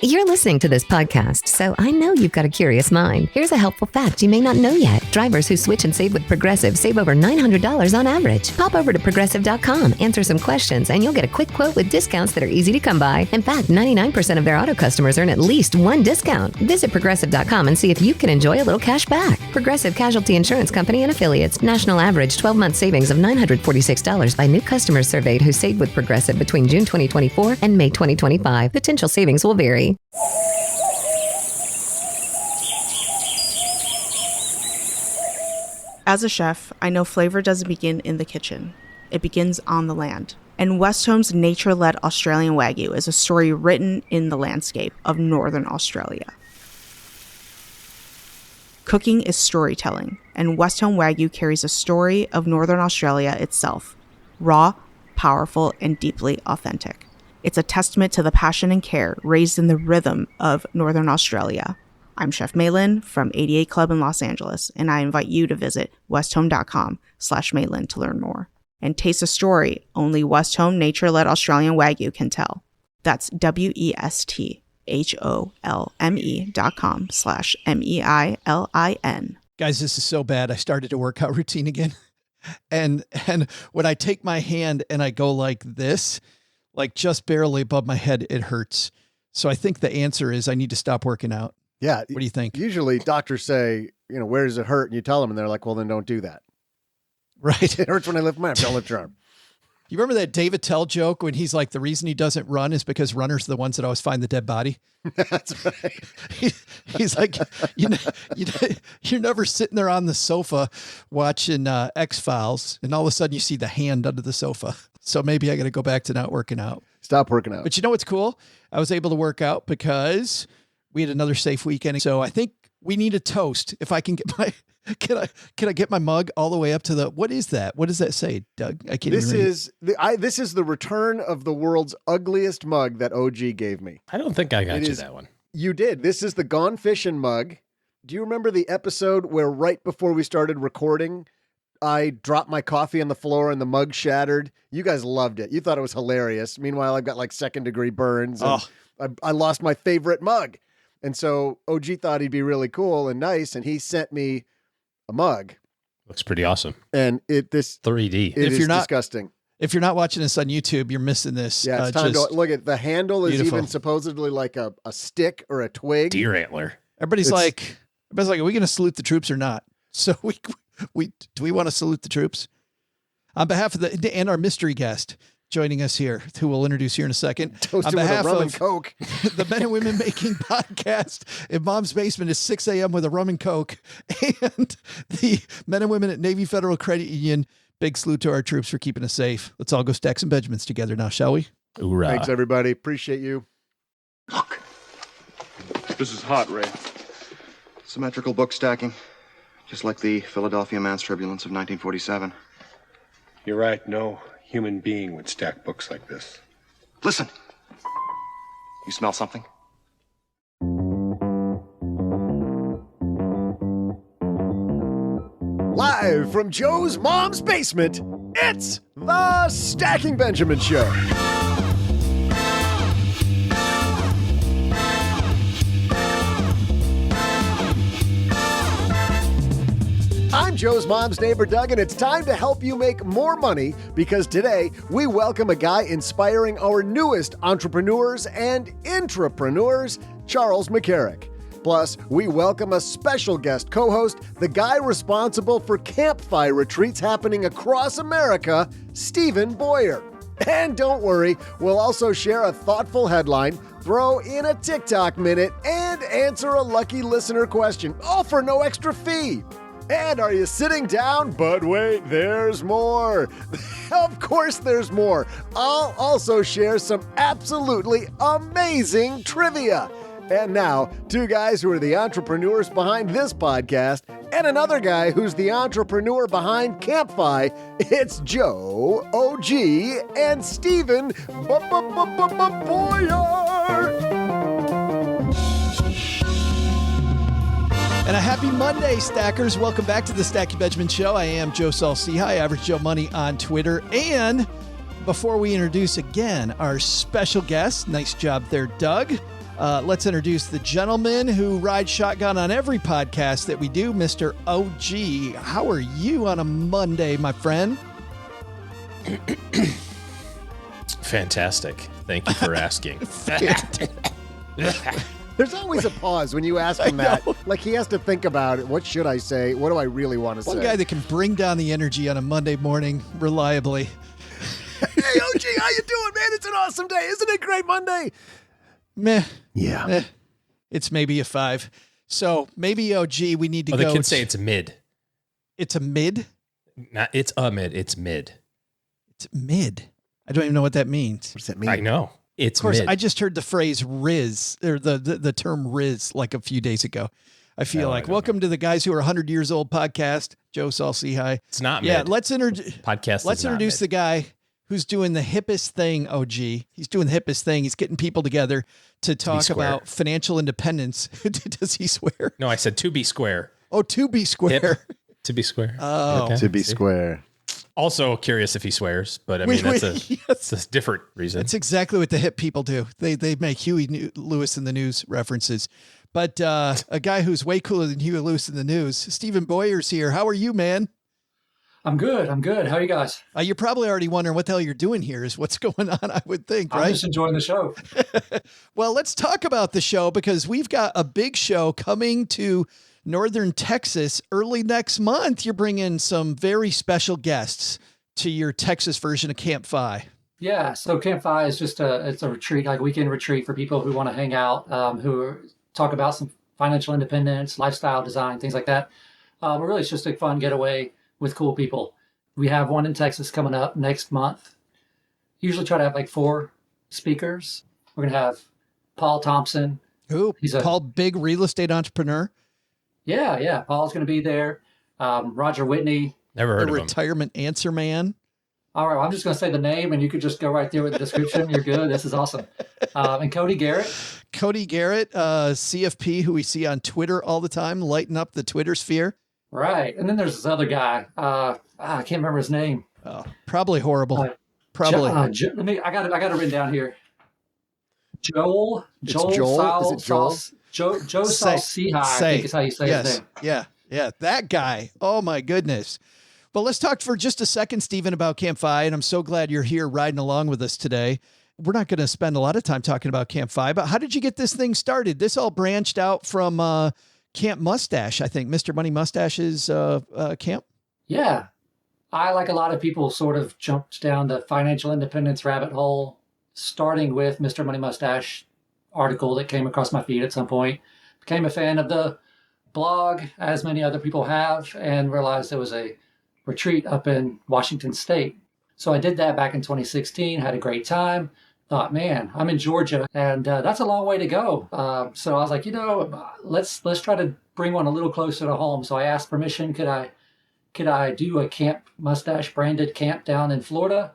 You're listening to this podcast, so I know you've got a curious mind. Here's a helpful fact you may not know yet. Drivers who switch and save with Progressive save over $900 on average. Pop over to Progressive.com, answer some questions, and you'll get a quick quote with discounts that are easy to come by. In fact, 99% of their auto customers earn at least one discount. Visit Progressive.com and see if you can enjoy a little cash back. Progressive Casualty Insurance Company and Affiliates. National average 12-month savings of $946 by new customers surveyed who saved with Progressive between June 2024 and May 2025. Potential savings will vary. As a chef, I know flavor doesn't begin in the kitchen. It begins on the land. And Westhome's nature-led Australian Wagyu is a story written in the landscape of Northern Australia. Cooking is storytelling, and Westhome Wagyu carries a story of Northern Australia itself. Raw, powerful, and deeply authentic. It's a testament to the passion and care raised in the rhythm of Northern Australia. I'm Chef Maylin from 88 Club in Los Angeles, and I invite you to visit westhome.com/Maylin to learn more. And taste a story only Westhome nature-led Australian Wagyu can tell. That's westhome.com/MEILIN. Guys, this is so bad. I started a workout routine again. And when I take my hand and I go like this, like just barely above my head, it hurts. So I think the answer is I need to stop working out. Yeah. What do you think? Usually doctors say, where does it hurt? And you tell them and they're like, well, then don't do that. Right. It hurts when I lift my arm. Don't lift your arm. You remember that Dave Attell joke when he's like, the reason he doesn't run is because runners are the ones that always find the dead body. That's right. He's like, you're never sitting there on the sofa watching X-Files, and all of a sudden you see the hand under the sofa. So maybe I got to go back to not working out. Stop working out. But you know what's cool? I was able to work out because we had another safe weekend. So I think we need a toast. If I can get my... Can I get my mug all the way up to the, what is that? What does that say, Doug? I can't even read. This is the return of the world's ugliest mug that OG gave me. I don't think I got you that one. You did. This is the Gone Fishing mug. Do you remember the episode where right before we started recording, I dropped my coffee on the floor and the mug shattered? You guys loved it. You thought it was hilarious. Meanwhile, I've got like second-degree burns. And I lost my favorite mug. And so OG thought he'd be really cool and nice, and he sent me a mug. Looks pretty awesome. And this 3D. It is disgusting. If you're not watching this on YouTube, you're missing this. Yeah, it's time to look at the handle. Is beautiful. Even supposedly like a stick or a twig. Deer antler. Everybody's like, are we going to salute the troops or not? So do we want to salute the troops? On behalf of and our mystery guest joining us here, who we'll introduce here in a second. Toasted on behalf with a rum of and Coke. The Men and Women Making Podcast in Mom's Basement is 6 a.m. with a rum and Coke. And the Men and Women at Navy Federal Credit Union. Big salute to our troops for keeping us safe. Let's all go stack some Benjamins together now, shall we? Hoorah. Thanks, everybody. Appreciate you. Look. This is hot, Ray. Symmetrical book stacking. Just like the Philadelphia Mass Turbulence of 1947. You're right. No human being would stack books like this. Listen. You smell something? Live from Joe's mom's basement, it's the Stacking Benjamin Show. I'm Joe's mom's neighbor, Doug, and it's time to help you make more money because today we welcome a guy inspiring our newest entrepreneurs and intrapreneurs, Charles McCarrick. Plus, we welcome a special guest co-host, the guy responsible for campfire retreats happening across America, Stephen Boyer. And don't worry, we'll also share a thoughtful headline, throw in a TikTok minute, and answer a lucky listener question, all for no extra fee. And are you sitting down? But wait, there's more. Of course there's more. I'll also share some absolutely amazing trivia. And now, two guys who are the entrepreneurs behind this podcast, and another guy who's the entrepreneur behind Campfire. It's Joe, OG, and Stephen Boyer. And a happy Monday, stackers. Welcome back to the Stacking Benjamin Show. I am Joe Saul-Sehy, Average Joe Money on Twitter. And before we introduce again our special guest, nice job there, Doug. Let's introduce the gentleman who rides shotgun on every podcast that we do, Mr. OG. How are you on a Monday, my friend? Fantastic. Thank you for asking. There's always a pause when you ask him that. Like he has to think about it. What should I say? What do I really want to say? One guy that can bring down the energy on a Monday morning reliably. Hey, OG, how you doing, man? It's an awesome day. Isn't it great Monday? Meh. Yeah. Meh. It's maybe a 5. So maybe OG, we need to go. The kids say it's a mid. It's a mid? Not it's a mid. It's mid. It's mid. I don't even know what that means. What does that mean? I know. It's Of course, mid. I just heard the phrase Riz, or the term Riz, like a few days ago. I feel like, welcome to the Guys Who Are 100 Years Old podcast. Joe Saul-Sehy. It's not Yeah, mid. let's introduce the guy who's doing the hippest thing, OG. He's doing the hippest thing. He's getting people together to talk about financial independence. Does he swear? No, I said to be square. Oh, to be square. Hip. To be square. Oh. Okay. To be square. Also curious if he swears, but I mean, that's a different reason. That's exactly what the hip people do. They make Huey Lewis in the News references. But a guy who's way cooler than Huey Lewis in the News, Stephen Boyer's here. How are you, man? I'm good. How are you guys? You're probably already wondering what the hell you're doing here is what's going on, I would think, right? I'm just enjoying the show. Well, let's talk about the show because we've got a big show coming to Northern Texas early next month. You're bringing some very special guests to your Texas version of Camp Fi. Yeah. So Camp Fi is just it's a retreat, like a weekend retreat for people who want to hang out, who talk about some financial independence, lifestyle design, things like that. Really, it's just a fun getaway with cool people. We have one in Texas coming up next month. Usually try to have like 4 speakers. We're going to have Paul Thompson. Who? Paul, big real estate entrepreneur. Yeah. Paul's going to be there. Roger Whitney. Never heard the of him. Retirement answer man. All right, well, I'm just going to say the name, and you could just go right there with the description. You're good. This is awesome. And Cody Garrett. Cody Garrett, CFP, who we see on Twitter all the time, lighting up the Twitter sphere. Right. And then there's this other guy. I can't remember his name. Oh, probably horrible. Probably. I got it written down here. Joel. Is it Joel? Joe Saul-Sehy, I think is how you say his name. Yeah. That guy. Oh my goodness. Well, let's talk for just a second, Stephen, about Camp Fi, and I'm so glad you're here riding along with us today. We're not going to spend a lot of time talking about Camp Fi, but how did you get this thing started? This all branched out from Camp Mustache, I think. Mr. Money Mustache's camp? Yeah. I, like a lot of people, sort of jumped down the financial independence rabbit hole, starting with Mr. Money Mustache article that came across my feed at some point. Became a fan of the blog, as many other people have, and realized there was a retreat up in Washington State. So I did that back in 2016, had a great time. Thought, man, I'm in Georgia, and that's a long way to go. So I was like, let's try to bring one a little closer to home. So I asked permission, could I do a Camp Mustache branded camp down in Florida?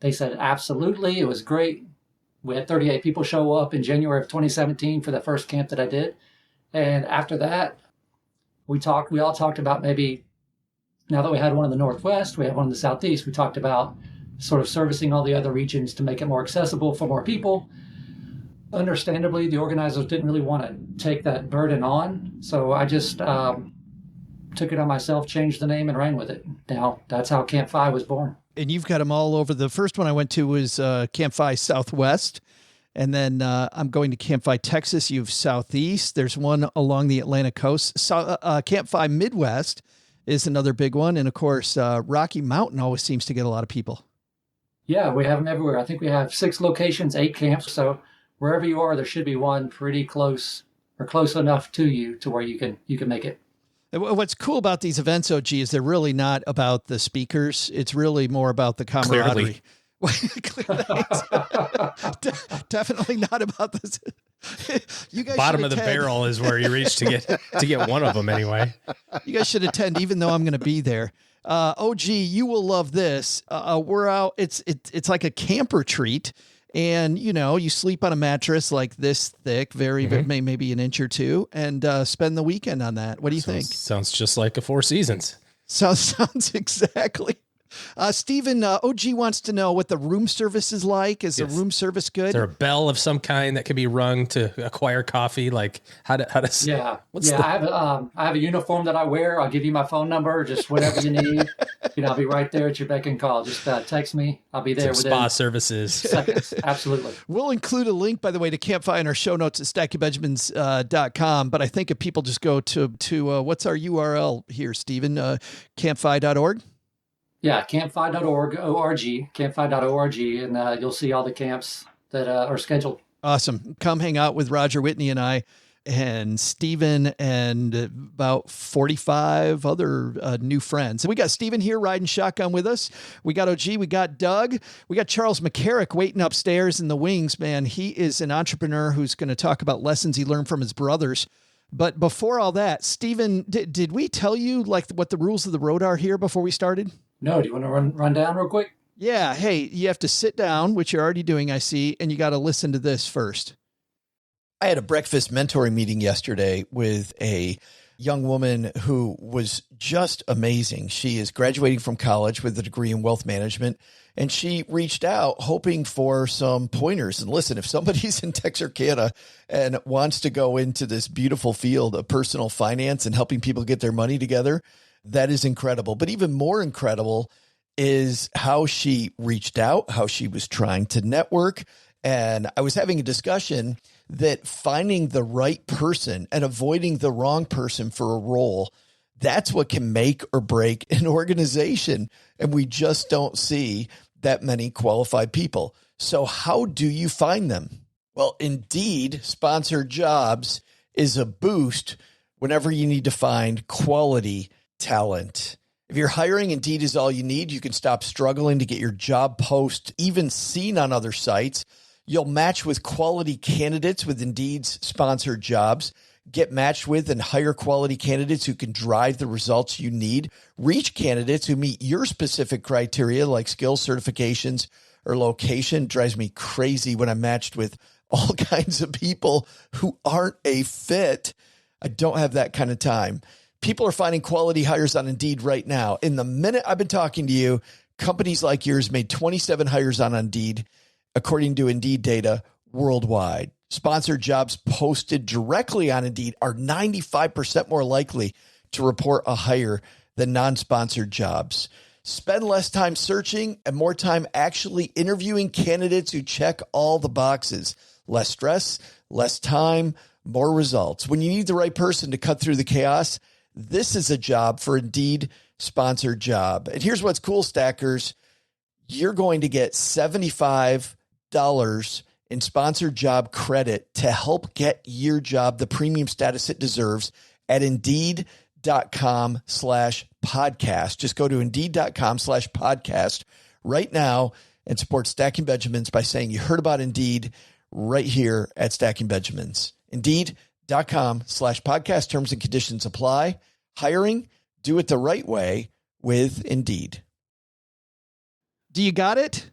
They said absolutely. It was great. We had 38 people show up in January of 2017 for the first camp that I did. And after that, we all talked about maybe, now that we had one in the Northwest, we had one in the Southeast, we talked about sort of servicing all the other regions to make it more accessible for more people. Understandably, the organizers didn't really want to take that burden on. So I just took it on myself, changed the name, and ran with it. Now, that's how Camp Fi was born. And you've got them all over. The first one I went to was Camp Fi Southwest. And then I'm going to Camp Fi Texas. You have Southeast. There's one along the Atlantic coast. Camp Fi Midwest is another big one. And of course, Rocky Mountain always seems to get a lot of people. Yeah, we have them everywhere. I think we have 6 locations, 8 camps. So wherever you are, there should be one pretty close or close enough to you to where you can make it. What's cool about these events, OG, is they're really not about the speakers. It's really more about the camaraderie. Definitely not about this. You guys bottom of the barrel is where you reach to get one of them anyway. You guys should attend, even though I'm going to be there. OG, you will love this. We're out. It's like a camp retreat. And, you sleep on a mattress like this thick, maybe an inch or two, and spend the weekend on that. What do you think? Sounds just like a Four Seasons. Sounds exactly Stephen, OG wants to know what the room service is like. Is the room service good? Is there a bell of some kind that can be rung to acquire coffee? Like how does? Yeah. I have a uniform that I wear. I'll give you my phone number, just whatever you need. I'll be right there at your beck and call. Just text me. I'll be there within spa services. seconds. Absolutely. We'll include a link, by the way, to Campfire in our show notes at stackingbenjamins.com. But I think if people just go to what's our URL here, Stephen? Campfire.org? Yeah, campfire.org, campfire.org, and you'll see all the camps that are scheduled. Awesome. Come hang out with Roger Whitney and I and Stephen and about 45 other new friends. And we got Stephen here riding shotgun with us. We got OG, we got Doug, we got Charles McCarrick waiting upstairs in the wings, man. He is an entrepreneur who's going to talk about lessons he learned from his brothers. But before all that, Stephen, did we tell you like what the rules of the road are here before we started? No, do you want to run down real quick? Yeah. Hey, you have to sit down, which you're already doing, I see, and you got to listen to this first. I had a breakfast mentoring meeting yesterday with a young woman who was just amazing. She is graduating from college with a degree in wealth management, and she reached out hoping for some pointers. And listen, if somebody's in Texarkana and wants to go into this beautiful field of personal finance and helping people get their money together, that is incredible. But even more incredible is how she reached out, how she was trying to network. And I was having a discussion that finding the right person and avoiding the wrong person for a role, that's what can make or break an organization. And we just don't see that many qualified people. So how do you find them? Well, Indeed sponsored jobs is a boost whenever you need to find quality talent. If you're hiring, Indeed is all you need. You can stop struggling to get your job post even seen on other sites. You'll match with quality candidates with Indeed's sponsored jobs. Get matched with and hire quality candidates who can drive the results you need. Reach candidates who meet your specific criteria like skills, certifications, or location. It drives me crazy when I'm matched with all kinds of people who aren't a fit. I don't have that kind of time. People are finding quality hires on Indeed right now. In the minute I've been talking to you, companies like yours made 27 hires on Indeed, according to Indeed data worldwide. Sponsored jobs posted directly on Indeed are 95% more likely to report a hire than non-sponsored jobs. Spend less time searching and more time actually interviewing candidates who check all the boxes. Less stress, less time, more results. When you need the right person to cut through the chaos, this is a job for Indeed sponsored job. And here's what's cool, stackers. You're going to get $75 in sponsored job credit to help get your job the premium status it deserves at Indeed.com/podcast. Just go to Indeed.com/podcast right now and support Stacking Benjamins by saying you heard about Indeed right here at Stacking Benjamins. Indeed.com/podcast. Terms and conditions apply. Hiring, do it the right way with Indeed. Do you got it?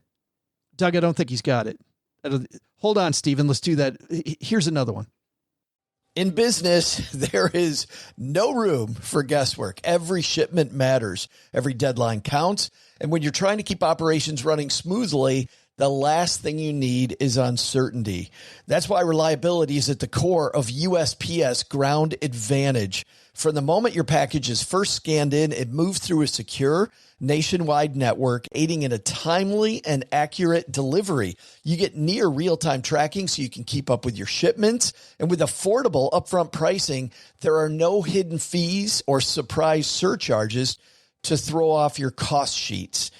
Doug, I don't think he's got it. Hold on, Stephen. Let's do that. Here's another one. In business, there is no room for guesswork. Every shipment matters. Every deadline counts. And when you're trying to keep operations running smoothly, the last thing you need is uncertainty. That's why reliability is at the core of USPS Ground Advantage. From the moment your package is first scanned in, it moves through a secure nationwide network, aiding in a timely and accurate delivery. You get near real-time tracking so you can keep up with your shipments. And with affordable upfront pricing, there are no hidden fees or surprise surcharges to throw off your cost sheets.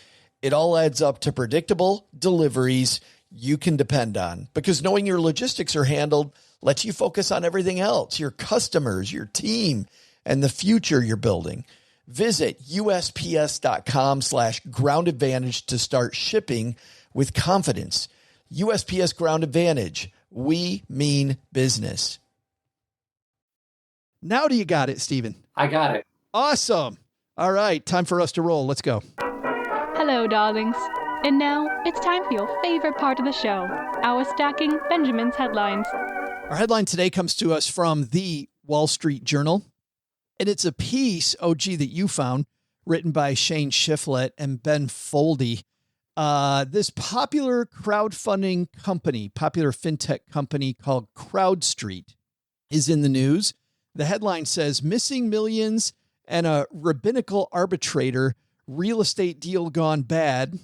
It all adds up to predictable deliveries you can depend on, because knowing your logistics are handled lets you focus on everything else, your customers, your team, and the future you're building. Visit USPS.com/Ground Advantage to start shipping with confidence. USPS Ground Advantage. We mean business. Now do you got it, Stephen? I got it. Awesome. All right, time for us to roll. Let's go. Hello, darlings. And now it's time for your favorite part of the show, our Stacking Benjamins headlines. Our headline today comes to us from the Wall Street Journal. And it's a piece, OG, that you found written by Shane Shiflett and Ben Foldy. This popular crowdfunding company, popular fintech company called CrowdStreet is in the news. The headline says, missing millions and a rabbinical arbitrator, real estate deal gone bad,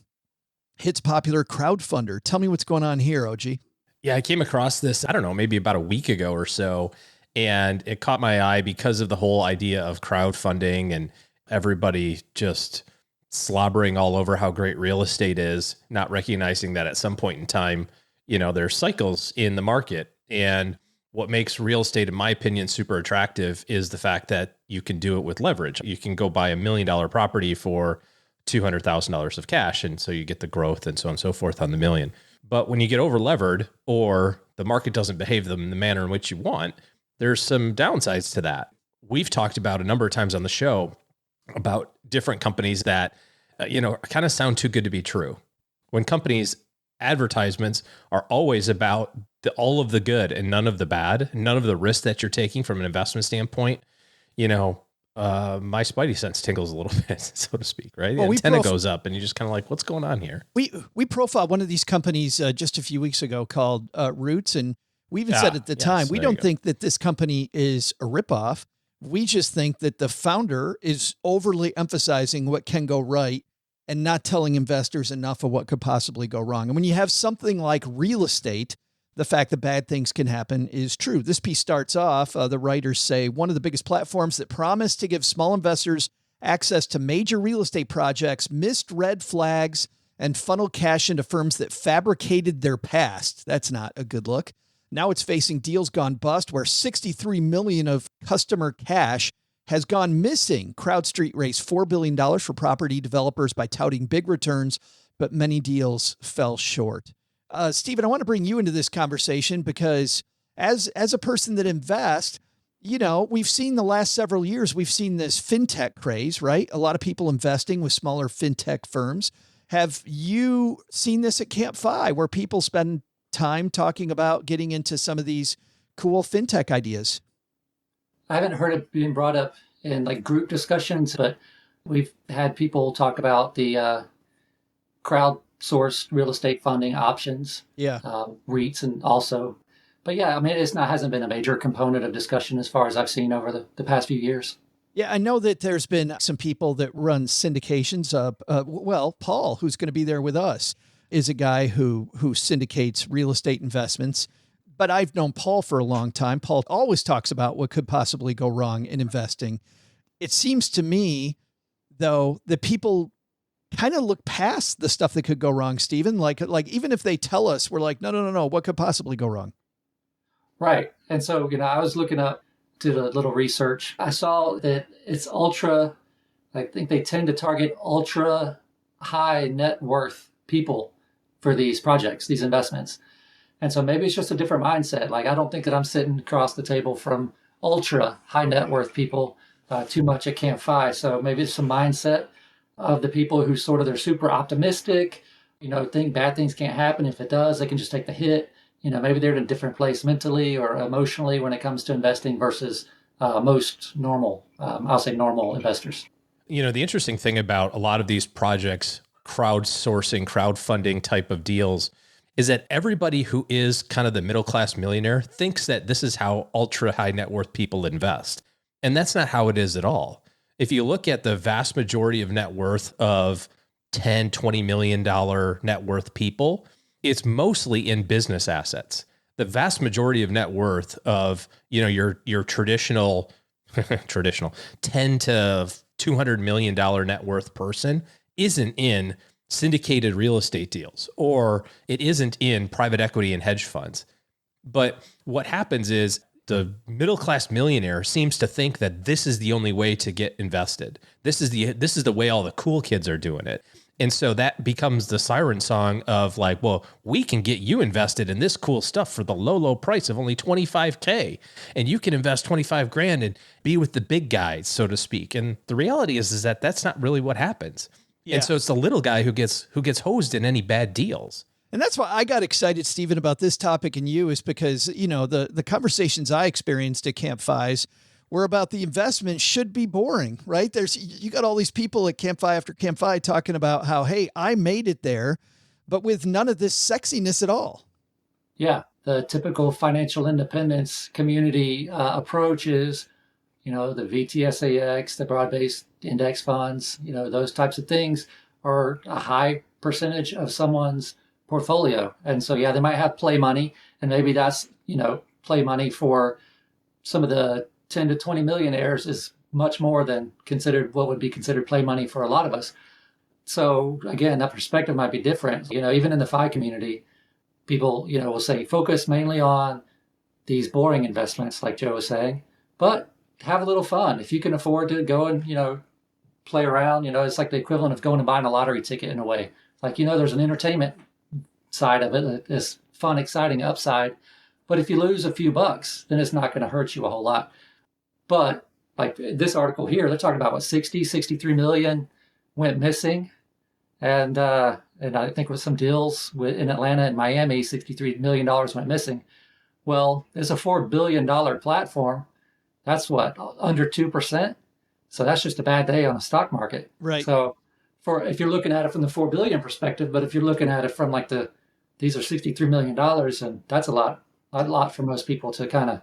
hits popular crowdfunder. Tell me what's going on here, OG. Yeah, I came across this, I don't know, maybe about a week ago or so, and it caught my eye because of the whole idea of crowdfunding and everybody just slobbering all over how great real estate is, not recognizing that at some point in time, there's cycles in the market. And what makes real estate, in my opinion, super attractive is the fact that you can do it with leverage. You can go buy $1 million property for $200,000 of cash. And so you get the growth and so on and so forth on the million. But when you get over levered or the market doesn't behave in the manner in which you want, there's some downsides to that. We've talked about a number of times on the show about different companies that, kind of sound too good to be true. When companies' advertisements are always about all of the good and none of the bad, none of the risk that you're taking from an investment standpoint, my spidey sense tingles a little bit, so to speak, right? The antenna goes up and you're just kind of like, what's going on here? We profiled one of these companies just a few weeks ago called Roots, and we even said at the time, we don't think that this company is a ripoff. We just think that the founder is overly emphasizing what can go right and not telling investors enough of what could possibly go wrong. And when you have something like real estate, the fact that bad things can happen is true. This piece starts off, the writers say, one of the biggest platforms that promised to give small investors access to major real estate projects missed red flags and funneled cash into firms that fabricated their past. That's not a good look. Now it's facing deals gone bust where $63 million of customer cash has gone missing. CrowdStreet raised $4 billion for property developers by touting big returns, but many deals fell short. Stephen, I want to bring you into this conversation because as a person that invests, we've seen the last several years, we've seen this fintech craze, right? A lot of people investing with smaller fintech firms. Have you seen this at Camp FI where people spend time talking about getting into some of these cool fintech ideas? I haven't heard it being brought up in like group discussions, but we've had people talk about the crowdsourced real estate funding options, REITs, and also, but yeah, I mean, hasn't been a major component of discussion as far as I've seen over the past few years. Yeah, I know that there's been some people that run syndications. Paul, who's going to be there with us, is a guy who syndicates real estate investments. But I've known Paul for a long time. Paul always talks about what could possibly go wrong in investing. It seems to me, though, that people kind of look past the stuff that could go wrong, Stephen. Like even if they tell us, we're like, no, what could possibly go wrong? Right. And so, I was looking up, did a little research. I saw that it's I think they tend to target ultra high net worth people for these projects, these investments. And so maybe it's just a different mindset. Like, I don't think that I'm sitting across the table from ultra high net worth people too much at Camp FI. So maybe it's some mindset of the people who they're super optimistic, think bad things can't happen. If it does, they can just take the hit. Maybe they're in a different place mentally or emotionally when it comes to investing versus most normal, I'll say normal investors. The interesting thing about a lot of these projects, crowdfunding type of deals, is that everybody who is kind of the middle-class millionaire thinks that this is how ultra high net worth people invest. And that's not how it is at all. If you look at the vast majority of net worth of $10, $20 million net worth people, it's mostly in business assets. The vast majority of net worth of, your traditional 10 to $200 million net worth person isn't in syndicated real estate deals, or it isn't in private equity and hedge funds. But what happens is the middle-class millionaire seems to think that this is the only way to get invested. This is the way all the cool kids are doing it. And so that becomes the siren song of like, well, we can get you invested in this cool stuff for the low price of only $25K. And you can invest $25,000 and be with the big guys, so to speak. And the reality is that that's not really what happens. Yeah. And so it's the little guy who gets hosed in any bad deals. And that's why I got excited, Stephen, about this topic and you, is because, the conversations I experienced at Camp FI's where about the investment should be boring, right? You got all these people at Campfire after Campfire talking about how, hey, I made it there, but with none of this sexiness at all. Yeah. The typical financial independence community approach is, the VTSAX, the broad-based index funds, those types of things are a high percentage of someone's portfolio. And so, they might have play money, and maybe that's, play money for some of the 10 to 20 millionaires is much more than what would be considered play money for a lot of us. So again, that perspective might be different. Even in the FI community, people, will say focus mainly on these boring investments, like Joe was saying, but have a little fun. If you can afford to go and, play around, it's like the equivalent of going and buying a lottery ticket in a way. Like, there's an entertainment side of it, this fun, exciting upside. But if you lose a few bucks, then it's not going to hurt you a whole lot. But like this article here, they're talking about 63 million went missing. And I think with some deals in Atlanta and Miami, $63 million went missing. Well, it's a $4 billion platform. That's what, under 2%? So that's just a bad day on the stock market. Right. So if you're looking at it from the 4 billion perspective, but if you're looking at it from like these are $63 million, and that's a lot for most people to kind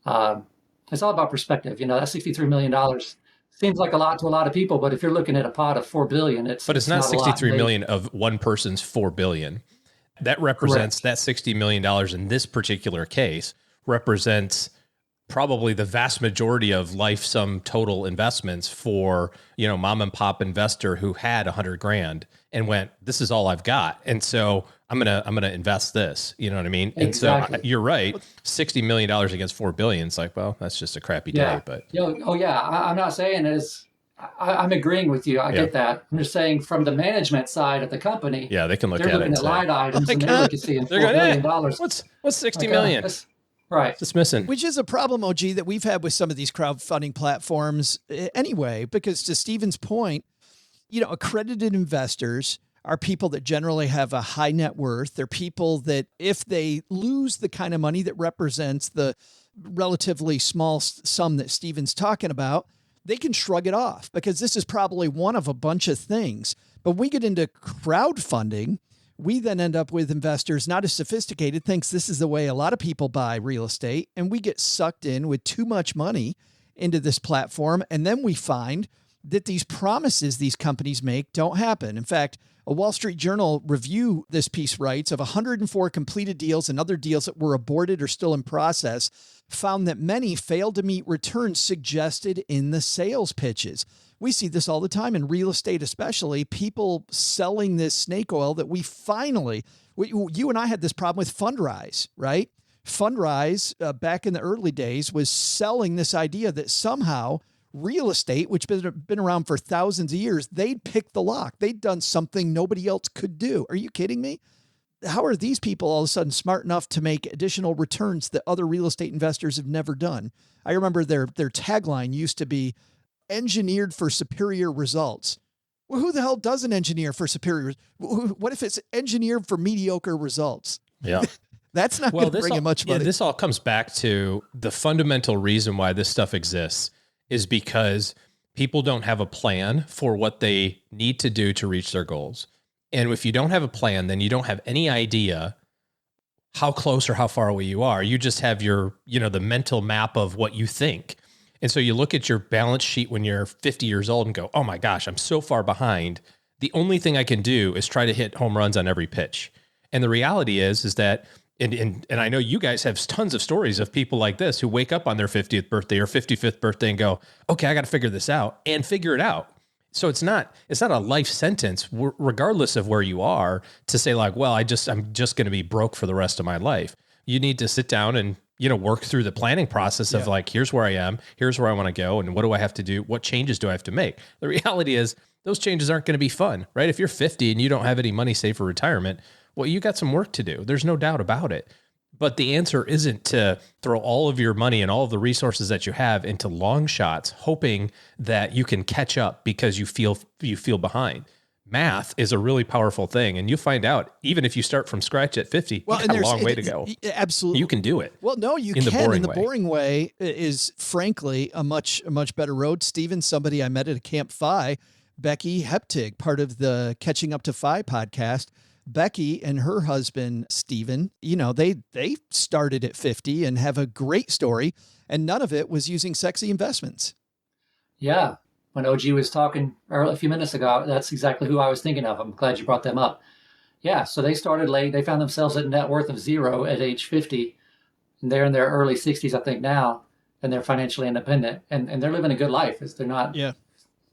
of, it's all about perspective. That $63 million seems like a lot to a lot of people, but if you're looking at a pot of 4 billion, it's not 63 million of one person's 4 billion. That represents that $60 million in this particular case represents probably the vast majority of life sum total investments for, mom and pop investor who had $100,000 and went, this is all I've got. And so I'm going to invest this, you know what I mean? Exactly. And so you're right. $60 million against 4 billion. It's like, well, that's just a crappy day, but I'm not saying I'm agreeing with you. I get that. I'm just saying from the management side of the company. Yeah. They can look at it. They're looking at line items and they're looking at seeing $4 billion. What's $60 million? Right. It's missing. Which is a problem, OG, that we've had with some of these crowdfunding platforms anyway, because to Stephen's point, accredited investors are people that generally have a high net worth. They're people that if they lose the kind of money that represents the relatively small sum that Stephen's talking about, they can shrug it off because this is probably one of a bunch of things. But when we get into crowdfunding, we then end up with investors not as sophisticated, thinks this is the way a lot of people buy real estate, and we get sucked in with too much money into this platform. And then we find that these promises these companies make don't happen. In fact, a Wall Street Journal review this piece writes of 104 completed deals and other deals that were aborted or still in process, found that many failed to meet returns suggested in the sales pitches. We see this all the time in real estate, especially people selling this snake oil that you and I had this problem with Fundrise, right? Fundrise back in the early days was selling this idea that somehow real estate, which has been around for thousands of years, they'd picked the lock. They'd done something nobody else could do. Are you kidding me? How are these people all of a sudden smart enough to make additional returns that other real estate investors have never done? I remember their tagline used to be engineered for superior results. Well, who the hell doesn't engineer for superior? What if it's engineered for mediocre results? Yeah. That's not going to bring in much money. Yeah, this all comes back to the fundamental reason why this stuff exists is because people don't have a plan for what they need to do to reach their goals. And if you don't have a plan, then you don't have any idea how close or how far away you are. You just have your, the mental map of what you think. And so you look at your balance sheet when you're 50 years old and go, oh my gosh, I'm so far behind. The only thing I can do is try to hit home runs on every pitch. And the reality is that, and I know you guys have tons of stories of people like this who wake up on their 50th birthday or 55th birthday and go, okay, I got to figure this out and figure it out. So it's not a life sentence, regardless of where you are, to say like, well, I'm just going to be broke for the rest of my life. You need to sit down and, work through the planning process of like, here's where I am, here's where I want to go. And what do I have to do? What changes do I have to make? The reality is those changes aren't going to be fun, right? If you're 50 and you don't have any money saved for retirement, well, you got some work to do. There's no doubt about it. But the answer isn't to throw all of your money and all of the resources that you have into long shots, hoping that you can catch up because you feel behind. math is a really powerful thing. And you find out, even if you start from scratch at 50, you got a long way to go. Absolutely. You can do it. Well, no, you can. And the boring way is frankly a much better road. Stephen, somebody I met at a Camp Phi, Becky Heptig, part of the Catching Up to Phi podcast. Becky and her husband, Stephen, they started at 50 and have a great story, and none of it was using sexy investments. Yeah. When OG was talking a few minutes ago, that's exactly who I was thinking of. I'm glad you brought them up. Yeah, so they started late. They found themselves at a net worth of 0 at age 50. And they're in their early 60s, I think, now, and they're financially independent. And they're living a good life. They're not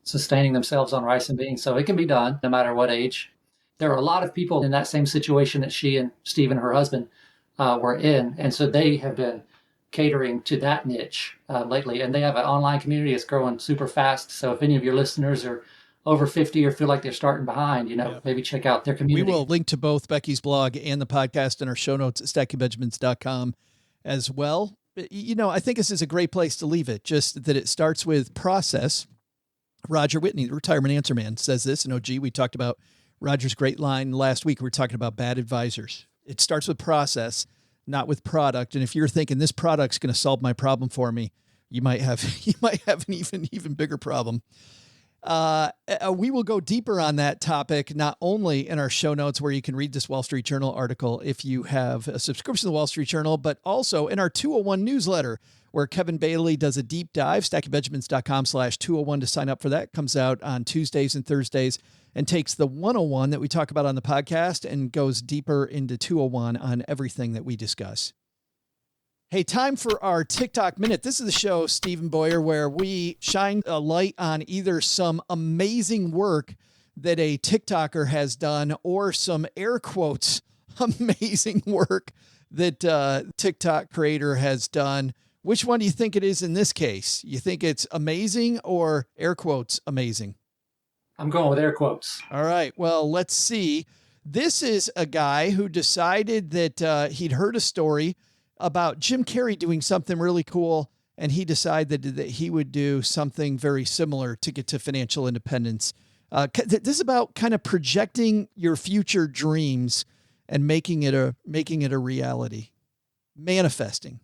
sustaining themselves on rice and beans. So it can be done no matter what age. There are a lot of people in that same situation that she and Stephen, her husband, were in. And so they have been catering to that niche lately. And they have an online community that's growing super fast. So if any of your listeners are over 50 or feel like they're starting behind, maybe check out their community. We will link to both Becky's blog and the podcast in our show notes at stackingbenjamins.com as well. I think this is a great place to leave it, just that it starts with process. Roger Whitney, the retirement answer man, says this. And OG, we talked about Roger's great line last week. We were talking about bad advisors. It starts with process, not with product. And if you're thinking this product's going to solve my problem for me, you might have an even bigger problem. We will go deeper on that topic, not only in our show notes where you can read this Wall Street Journal article if you have a subscription to the Wall Street Journal, but also in our 201 newsletter where Kevin Bailey does a deep dive, stackingbenjamins.com/201 to sign up for that. Comes out on Tuesdays and Thursdays and takes the 101 that we talk about on the podcast and goes deeper into 201 on everything that we discuss. Hey, time for our TikTok Minute. This is the show, Stephen Boyer, where we shine a light on either some amazing work that a TikToker has done or some air quotes amazing work that TikTok creator has done. Which one do you think it is in this case? You think it's amazing or air quotes amazing? I'm going with air quotes. All right. Well, let's see. This is a guy who decided that he'd heard a story about Jim Carrey doing something really cool, and he decided that he would do something very similar to get to financial independence. This is about kind of projecting your future dreams and making it a reality, manifesting.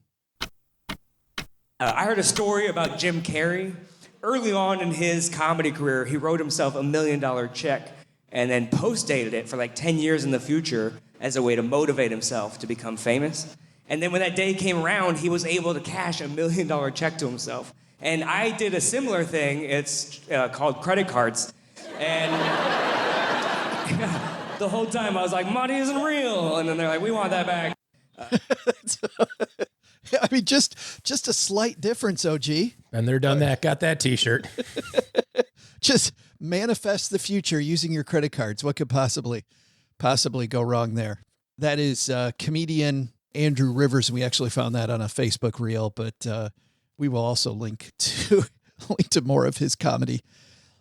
I heard a story about Jim Carrey. Early on in his comedy career, he wrote himself $1 million check and then post-dated it for like 10 years in the future as a way to motivate himself to become famous. And then when that day came around, he was able to cash $1 million check to himself. And I did a similar thing. It's called credit cards. And the whole time I was like, money isn't real. And then they're like, we want that back. I mean, just a slight difference, OG. And they're done that. Got that T-shirt. Just manifest the future using your credit cards. What could possibly go wrong there? That is comedian Andrew Rivers. And we actually found that on a Facebook reel, but we will also link to more of his comedy.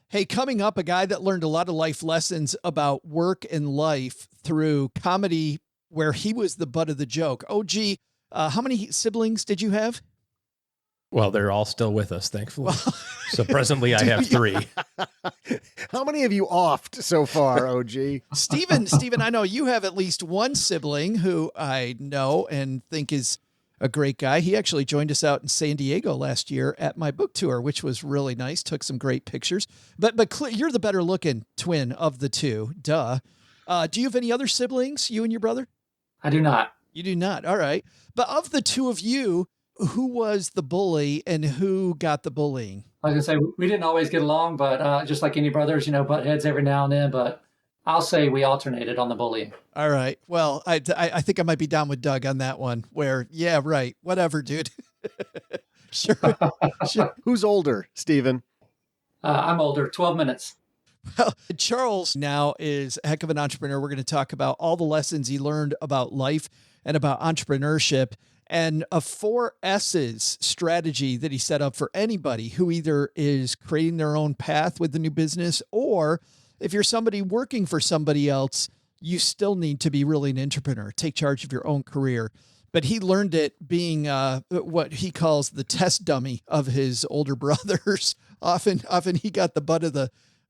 Hey, coming up, a guy that learned a lot of life lessons about work and life through comedy where he was the butt of the joke. OG, how many siblings did you have? Well, they're all still with us, thankfully. So presently I have 3. How many have you offed so far, OG? Stephen, I know you have at least one sibling who I know and think is a great guy. He actually joined us out in San Diego last year at my book tour, which was really nice. Took some great pictures. But you're the better looking twin of the two. Duh. Do you have any other siblings, you and your brother? I do not. You do not. All right. But of the two of you, who was the bully and who got the bullying? I was going to say, we didn't always get along, but just like any brothers, butt heads every now and then. But I'll say we alternated on the bullying. All right. Well, I think I might be down with Doug on that one where, yeah, right. Whatever, dude. Sure. Who's older, Stephen? I'm older, 12 minutes. Well, Charles now is a heck of an entrepreneur. We're going to talk about all the lessons he learned about life and about entrepreneurship and a 4 S's strategy that he set up for anybody who either is creating their own path with the new business, or if you're somebody working for somebody else, you still need to be really an entrepreneur, take charge of your own career. But he learned it being what he calls the test dummy of his older brothers. Often he got the butt of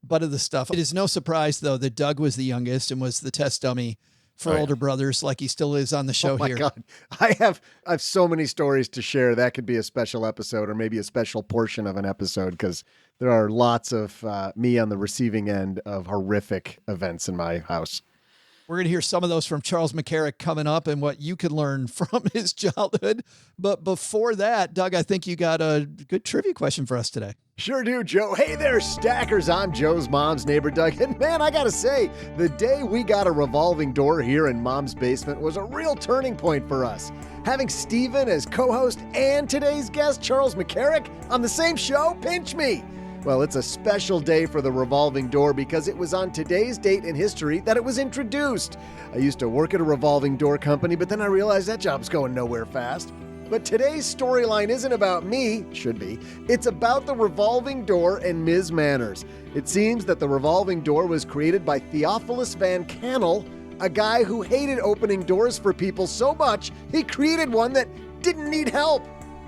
butt of the stuff. It is no surprise, though, that Doug was the youngest and was the test dummy for older brothers, like he still is on the show here. God. I have so many stories to share. That could be a special episode or maybe a special portion of an episode, because there are lots of me on the receiving end of horrific events in my house. We're going to hear some of those from Charles McCarrick coming up and what you can learn from his childhood. But before that, Doug, I think you got a good trivia question for us today. Sure do, Joe. Hey there, stackers. I'm Joe's mom's neighbor, Doug. And man, I got to say, the day we got a revolving door here in Mom's basement was a real turning point for us. Having Steven as co-host and today's guest, Charles McCarrick, on the same show, pinch me. Well, it's a special day for the revolving door because it was on today's date in history that it was introduced. I used to work at a revolving door company, but then I realized that job's going nowhere fast. But today's storyline isn't about me, should be. It's about the revolving door and Ms. Manners. It seems that the revolving door was created by Theophilus Van Cannel, a guy who hated opening doors for people so much he created one that didn't need help.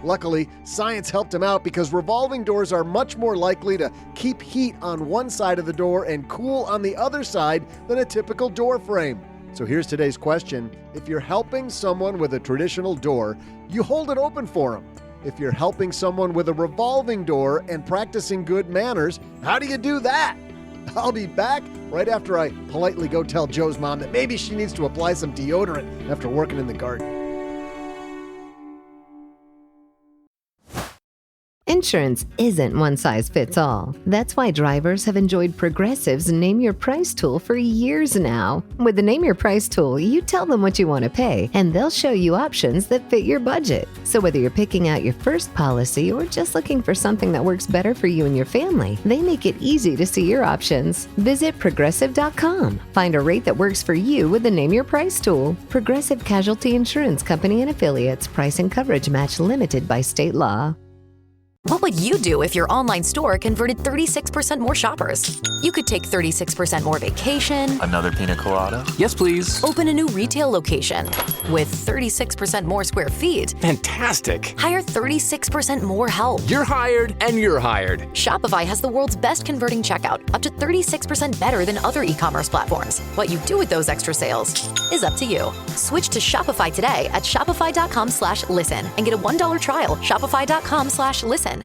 Luckily, science helped him out because revolving doors are much more likely to keep heat on one side of the door and cool on the other side than a typical door frame. So here's today's question. If you're helping someone with a traditional door, you hold it open for them. If you're helping someone with a revolving door and practicing good manners, how do you do that? I'll be back right after I politely go tell Joe's mom that maybe she needs to apply some deodorant after working in the garden. Insurance isn't one size fits all. That's why drivers have enjoyed Progressive's Name Your Price tool for years now. With the Name Your Price tool, you tell them what you want to pay, and they'll show you options that fit your budget. So whether you're picking out your first policy or just looking for something that works better for you and your family, they make it easy to see your options. Visit Progressive.com. Find a rate that works for you with the Name Your Price tool. Progressive Casualty Insurance Company and Affiliates. Price and coverage match limited by state law. What would you do if your online store converted 36% more shoppers? You could take 36% more vacation. Another pina colada? Yes, please. Open a new retail location with 36% more square feet. Fantastic. Hire 36% more help. You're hired and you're hired. Shopify has the world's best converting checkout, up to 36% better than other e-commerce platforms. What you do with those extra sales is up to you. Switch to Shopify today at shopify.com/listen and get a $1 trial. Shopify.com/listen.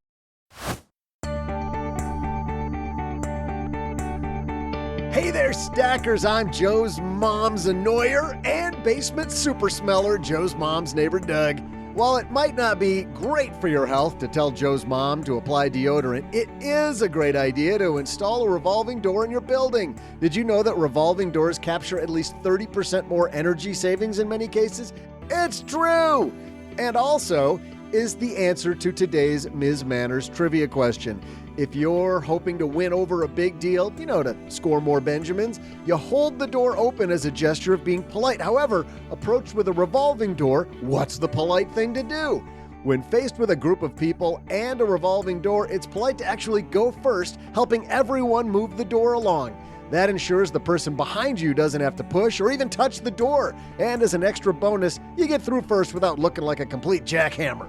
Hey there, stackers. I'm Joe's mom's annoyer and basement super smeller, Joe's mom's neighbor, Doug. While it might not be great for your health to tell Joe's mom to apply deodorant, it is a great idea to install a revolving door in your building. Did you know that revolving doors capture at least 30% more energy savings in many cases? It's true! And also is the answer to today's Ms. Manners trivia question. If you're hoping to win over a big deal, to score more Benjamins, you hold the door open as a gesture of being polite. However, approached with a revolving door, what's the polite thing to do? When faced with a group of people and a revolving door, it's polite to actually go first, helping everyone move the door along. That ensures the person behind you doesn't have to push or even touch the door. And as an extra bonus, you get through first without looking like a complete jackhammer.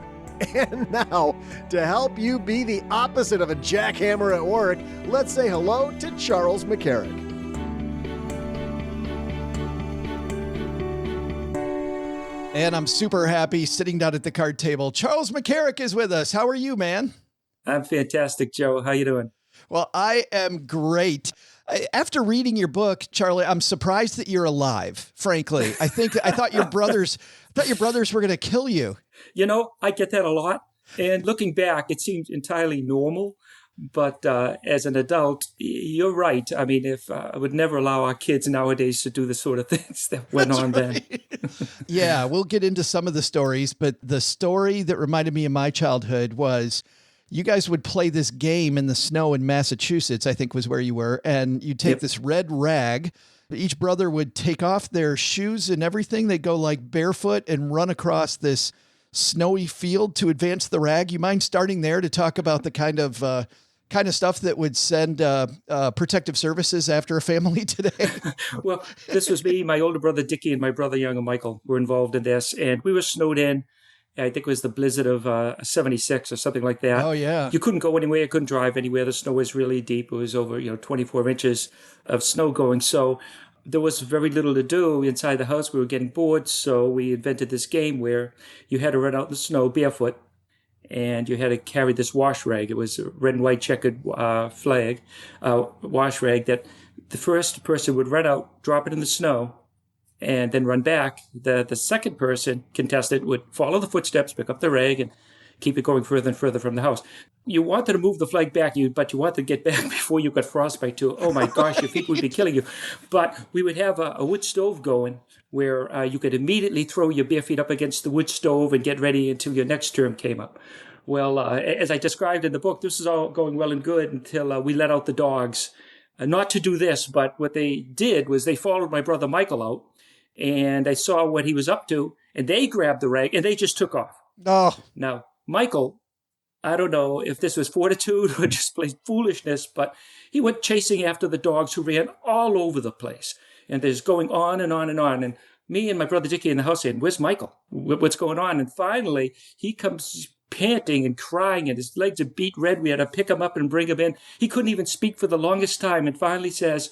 And now, to help you be the opposite of a jackhammer at work, let's say hello to Charles McCarrick. And I'm super happy sitting down at the card table. Charles McCarrick is with us. How are you, man? I'm fantastic, Joe. How you doing? Well, I am great. After reading your book, Charlie, I'm surprised that you're alive, frankly. I thought your brothers were going to kill you. I get that a lot. And looking back, it seems entirely normal. But as an adult, you're right. I mean, if I would never allow our kids nowadays to do the sort of things that went on then. Yeah, we'll get into some of the stories. But the story that reminded me of my childhood was you guys would play this game in the snow in Massachusetts, I think was where you were. And you'd take this red rag. Each brother would take off their shoes and everything. They'd go like barefoot and run across this snowy field to advance the rag. You mind starting there to talk about the kind of stuff that would send protective services after a family today? Well, this was me, my older brother Dickie, and my brother younger Michael were involved in this, and we were snowed in. I think it was the blizzard of 76 or something like that. Oh, yeah. You couldn't go anywhere. You couldn't drive anywhere. The snow was really deep. It was over, 24 inches of snow going. So there was very little to do inside the house. We were getting bored. So we invented this game where you had to run out in the snow barefoot, and you had to carry this wash rag. It was a red and white checkered wash rag that the first person would run out, drop it in the snow, and then run back. The second person, contestant, would follow the footsteps, pick up the rag, and keep it going further and further from the house. You wanted to move the flag back, but you wanted to get back before you got frostbite too. Oh my gosh, your feet would be killing you. But we would have a wood stove going where you could immediately throw your bare feet up against the wood stove and get ready until your next term came up. Well, as I described in the book, this is all going well and good until we let out the dogs. Not to do this, but what they did was they followed my brother Michael out, and I saw what he was up to, and they grabbed the rag, and they just took off. Oh. Now, Michael, I don't know if this was fortitude or just plain foolishness, but he went chasing after the dogs who ran all over the place. And there's going on and on and on. And me and my brother Dickie in the house saying, "Where's Michael? What's going on?" And finally, he comes panting and crying, and his legs are beat red. We had to pick him up and bring him in. He couldn't even speak for the longest time, and finally says,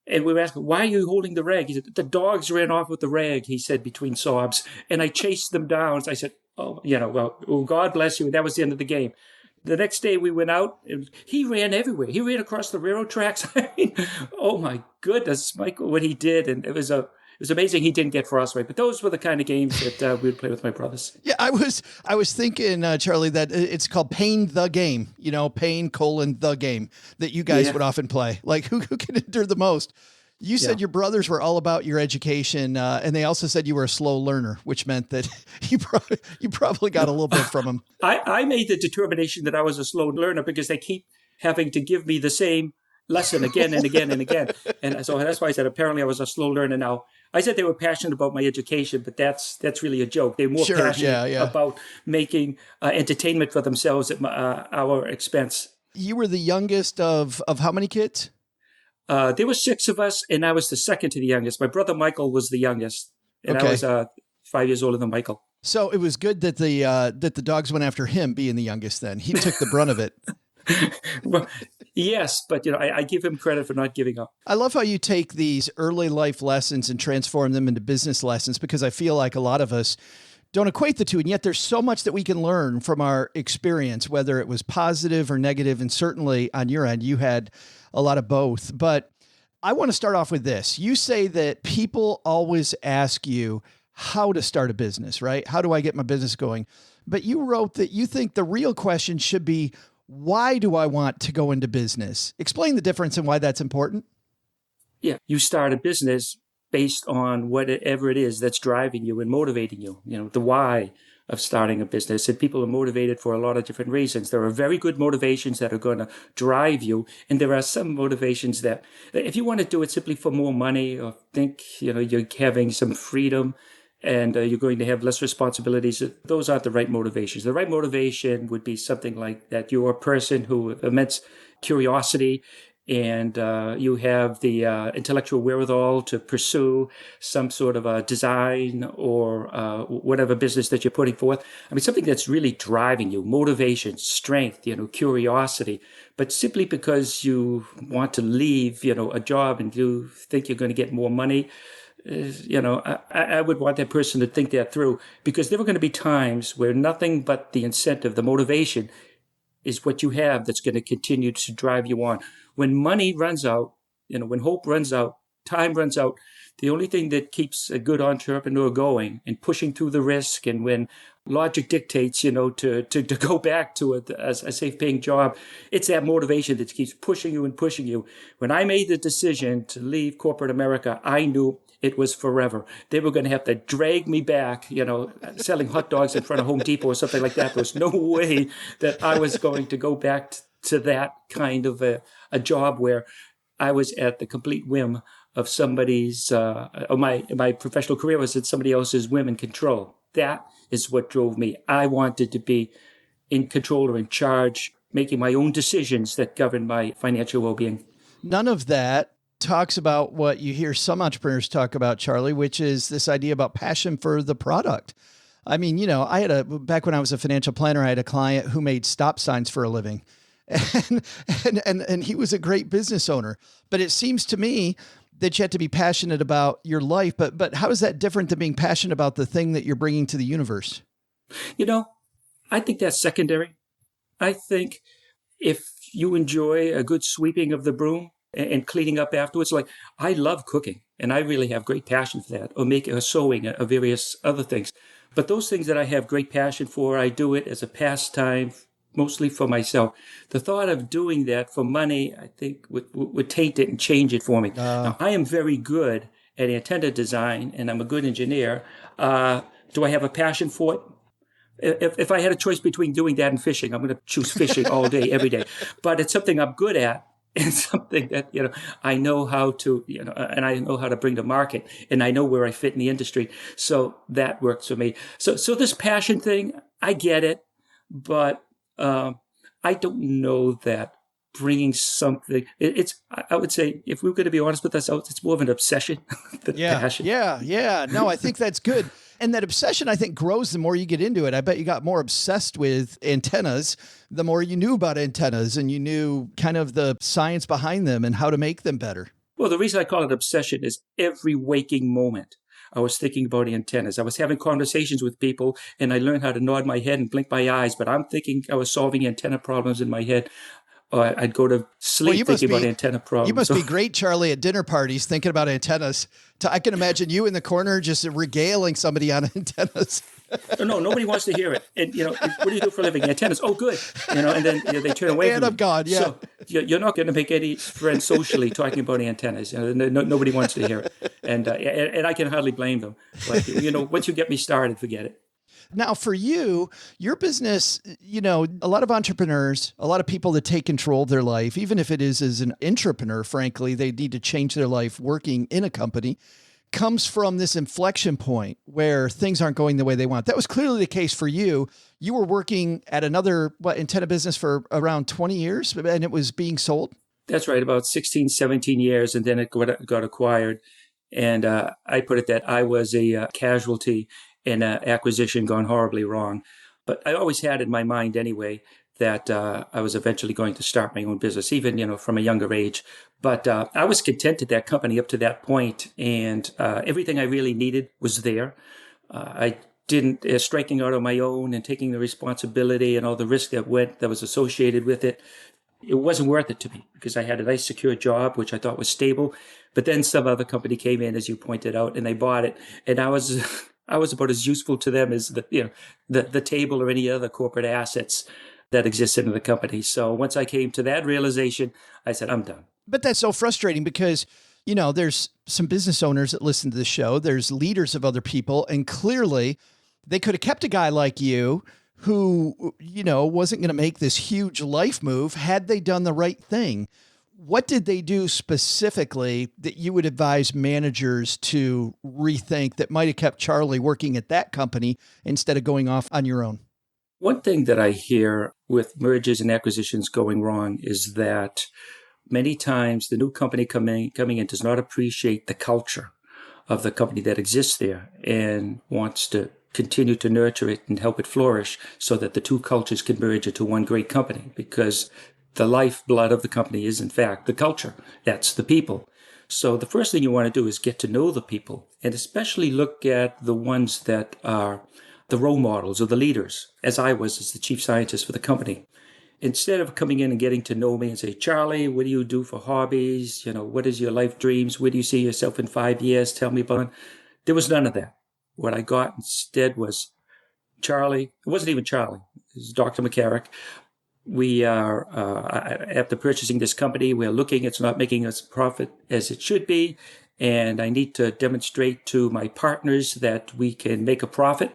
and we were asking, "Why are you holding the rag?" He said, "The dogs ran off with the rag," he said between sobs, "and I chased them down." So I said, "Oh, well, God bless you." And that was the end of the game. The next day we went out, and he ran everywhere. He ran across the railroad tracks. I mean, oh my goodness, Michael, what he did. And it was amazing he didn't get frostbite. But those were the kind of games that we would play with my brothers. Yeah, I was thinking, Charlie, that it's called Pain the Game, Pain, the game that you guys would often play. Like who can endure the most? You said your brothers were all about your education, and they also said you were a slow learner, which meant that you probably got a little bit from them. I made the determination that I was a slow learner because they keep having to give me the same lesson again and again and again. And so that's why I said apparently I was a slow learner. Now, I said they were passionate about my education, but that's really a joke. They're more passionate about making entertainment for themselves at our expense. You were the youngest of how many kids? There were 6 of us, and I was the second to the youngest. My brother Michael was the youngest, and I was 5 years older than Michael. So it was good that the dogs went after him being the youngest. Then he took the brunt of it. Well, yes, but I give him credit for not giving up. I love how you take these early life lessons and transform them into business lessons, because I feel like a lot of us don't equate the two. And yet there's so much that we can learn from our experience, whether it was positive or negative. And certainly on your end, you had a lot of both. But I want to start off with this. You say that people always ask you how to start a business, right? How do I get my business going? But you wrote that you think the real question should be, why do I want to go into business? Explain the difference and why that's important. Yeah, you start a business based on whatever it is that's driving you and motivating you, the why of starting a business. And people are motivated for a lot of different reasons. There are very good motivations that are going to drive you. And there are some motivations that if you want to do it simply for more money or think, you're having some freedom and you're going to have less responsibilities, those aren't the right motivations. The right motivation would be something like that you're a person who has immense curiosity and you have the intellectual wherewithal to pursue some sort of a design or whatever business that you're putting forth. I mean, something that's really driving you, motivation, strength, curiosity, but simply because you want to leave, a job and you think you're going to get more money. I would want that person to think that through, because there are going to be times where nothing but the incentive, the motivation is what you have that's going to continue to drive you on. When money runs out, when hope runs out, time runs out, the only thing that keeps a good entrepreneur going and pushing through the risk, and when logic dictates, to go back to a safe paying job, it's that motivation that keeps pushing you and pushing you. When I made the decision to leave corporate America, I knew it was forever. They were going to have to drag me back, selling hot dogs in front of Home Depot or something like that. There was no way that I was going to go back to that kind of a job where I was at the complete whim of somebody's, my professional career was at somebody else's whim and control. That is what drove me. I wanted to be in control or in charge, making my own decisions that govern my financial well-being. None of that talks about what you hear some entrepreneurs talk about, Charlie, which is this idea about passion for the product. I mean, back when I was a financial planner, I had a client who made stop signs for a living. And he was a great business owner. But it seems to me that you have to be passionate about your life. But how is that different than being passionate about the thing that you're bringing to the universe? I think that's secondary. I think if you enjoy a good sweeping of the broom and cleaning up afterwards, like I love cooking and I really have great passion for that, or sewing or various other things. But those things that I have great passion for, I do it as a pastime, mostly for myself. The thought of doing that for money, I think would taint it and change it for me. Now, I am very good at antenna design and I'm a good engineer. Do I have a passion for it? If I had a choice between doing that and fishing, I'm going to choose fishing all day, every day. But it's something I'm good at and something that, I know how to, and I know how to bring to market and I know where I fit in the industry. So that works for me. So this passion thing, I get it, but I don't know that bringing something, I would say, if we were going to be honest with ourselves, it's more of an obsession than passion. Yeah. No, I think that's good. And that obsession, I think, grows the more you get into it. I bet you got more obsessed with antennas the more you knew about antennas and you knew kind of the science behind them and how to make them better. Well, the reason I call it obsession is every waking moment I was thinking about antennas. I was having conversations with people and I learned how to nod my head and blink my eyes, but I'm thinking I was solving antenna problems in my head. I'd go to sleep thinking about antenna problems. You must be great, Charlie, at dinner parties thinking about antennas. I can imagine you in the corner just regaling somebody on antennas. No, nobody wants to hear it. And, what do you do for a living? Antennas. Oh, good. And then they turn away and from I'm gone, yeah. So you're not going to make any friends socially talking about antennas. Nobody wants to hear it. And I can hardly blame them. But, once you get me started, forget it. Now, for you, your business, a lot of entrepreneurs, a lot of people that take control of their life, even if it is as an intrapreneur, frankly, they need to change their life working in a company, comes from this inflection point where things aren't going the way they want. That was clearly the case for you. You were working at another antenna business for around 20 years and it was being sold? That's right, about 16, 17 years, and then it got acquired. And I put it that I was a casualty in an acquisition gone horribly wrong. But I always had in my mind anyway that I was eventually going to start my own business, even, from a younger age. But I was content at that company up to that point, and everything I really needed was there. I didn't, striking out on my own and taking the responsibility and all the risk that was associated with it. It wasn't worth it to me because I had a nice secure job, which I thought was stable. But then some other company came in, as you pointed out, and they bought it. And I was about as useful to them as the table or any other corporate assets that existed in the company. So once I came to that realization, I said, I'm done. But that's so frustrating because, there's some business owners that listen to the show. There's leaders of other people. And clearly they could have kept a guy like you who, wasn't going to make this huge life move had they done the right thing. What did they do specifically that you would advise managers to rethink that might have kept Charlie working at that company instead of going off on your own? One thing that I hear with mergers and acquisitions going wrong is that many times the new company coming in does not appreciate the culture of the company that exists there and wants to continue to nurture it and help it flourish so that the two cultures can merge into one great company, because the lifeblood of the company is, in fact, the culture. That's the people. So the first thing you want to do is get to know the people, and especially look at the ones that are the role models or the leaders, as I was as the chief scientist for the company. Instead of coming in and getting to know me and say, Charlie, what do you do for hobbies? What is your life dreams? Where do you see yourself in 5 years? Tell me about it. There was none of that. What I got instead was Charlie. It wasn't even Charlie. It was Dr. McCarrick. We are, after purchasing this company, we're looking, it's not making us profit as it should be. And I need to demonstrate to my partners that we can make a profit.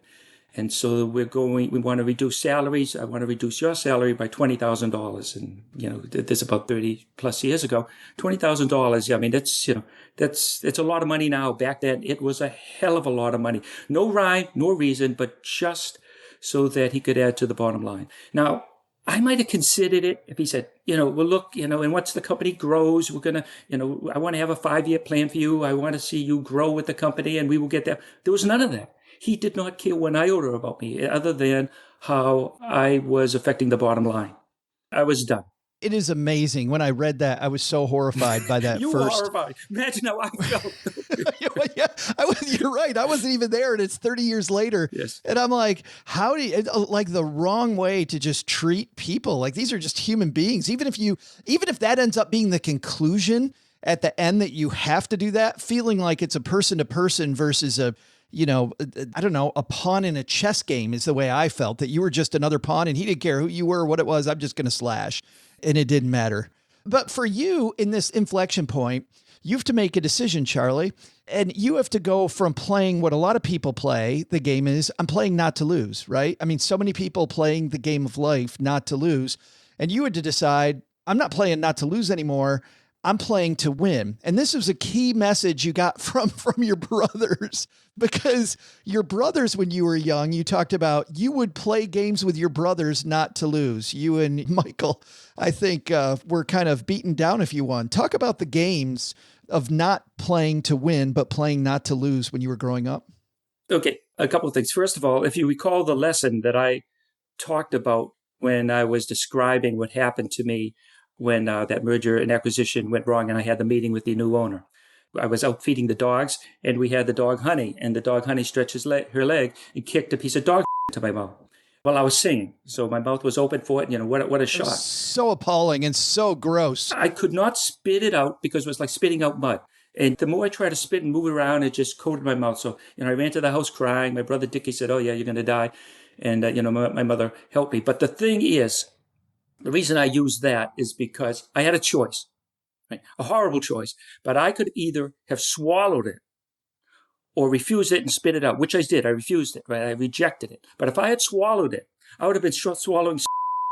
And so we want to reduce salaries. I want to reduce your salary by $20,000. And, this about 30 plus years ago, $20,000. I mean, that's a lot of money now. Back then, it was a hell of a lot of money. No rhyme, no reason, but just so that he could add to the bottom line. Now, I might have considered it if he said, well, look, and once the company grows, we're going to, I want to have a 5-year plan for you. I want to see you grow with the company and we will get there. There was none of that. he did not care one iota about me other than how I was affecting the bottom line. I was done. It is amazing. When I read that, I was so horrified by that You first. were horrified. Imagine how I felt. Yeah, you're right. I wasn't even there, and it's 30 years later. Yes. And I'm like, how do you, like, the wrong way to just treat people? Like, these are just human beings. Even if that ends up being the conclusion at the end, that you have to do that, feeling like it's a person to person versus a pawn in a chess game is the way I felt, that you were just another pawn and he didn't care who you were or what it was. I'm just going to slash. And it didn't matter. But for you, in this inflection point, you have to make a decision, Charlie, and you have to go from playing what a lot of people play. The game is, I'm playing not to lose, right? I mean, so many people playing the game of life, not to lose. And you had to decide, I'm not playing not to lose anymore. I'm playing to win. And this was a key message you got from your brothers, because your brothers, when you were young, you talked about you would play games with your brothers not to lose. You and Michael, I think, were kind of beaten down if you won. Talk about the games of not playing to win, but playing not to lose when you were growing up. Okay, a couple of things. First of all, if you recall the lesson that I talked about when I was describing what happened to me when that merger and acquisition went wrong and I had the meeting with the new owner. I was out feeding the dogs, and we had the dog Honey, and the dog Honey stretched her leg and kicked a piece of dog into my mouth while I was singing. So my mouth was open for it. You know, what a shock. So appalling and so gross. I could not spit it out because it was like spitting out mud. And the more I tried to spit and move it around, it just coated my mouth. So, I ran to the house crying. My brother Dickie said, "Oh yeah, you're going to die." And, my mother helped me. But the thing is, the reason I use that is because I had a choice, right? A horrible choice, but I could either have swallowed it or refused it and spit it out, which I did. I refused it, right? I rejected it. But if I had swallowed it, I would have been swallowing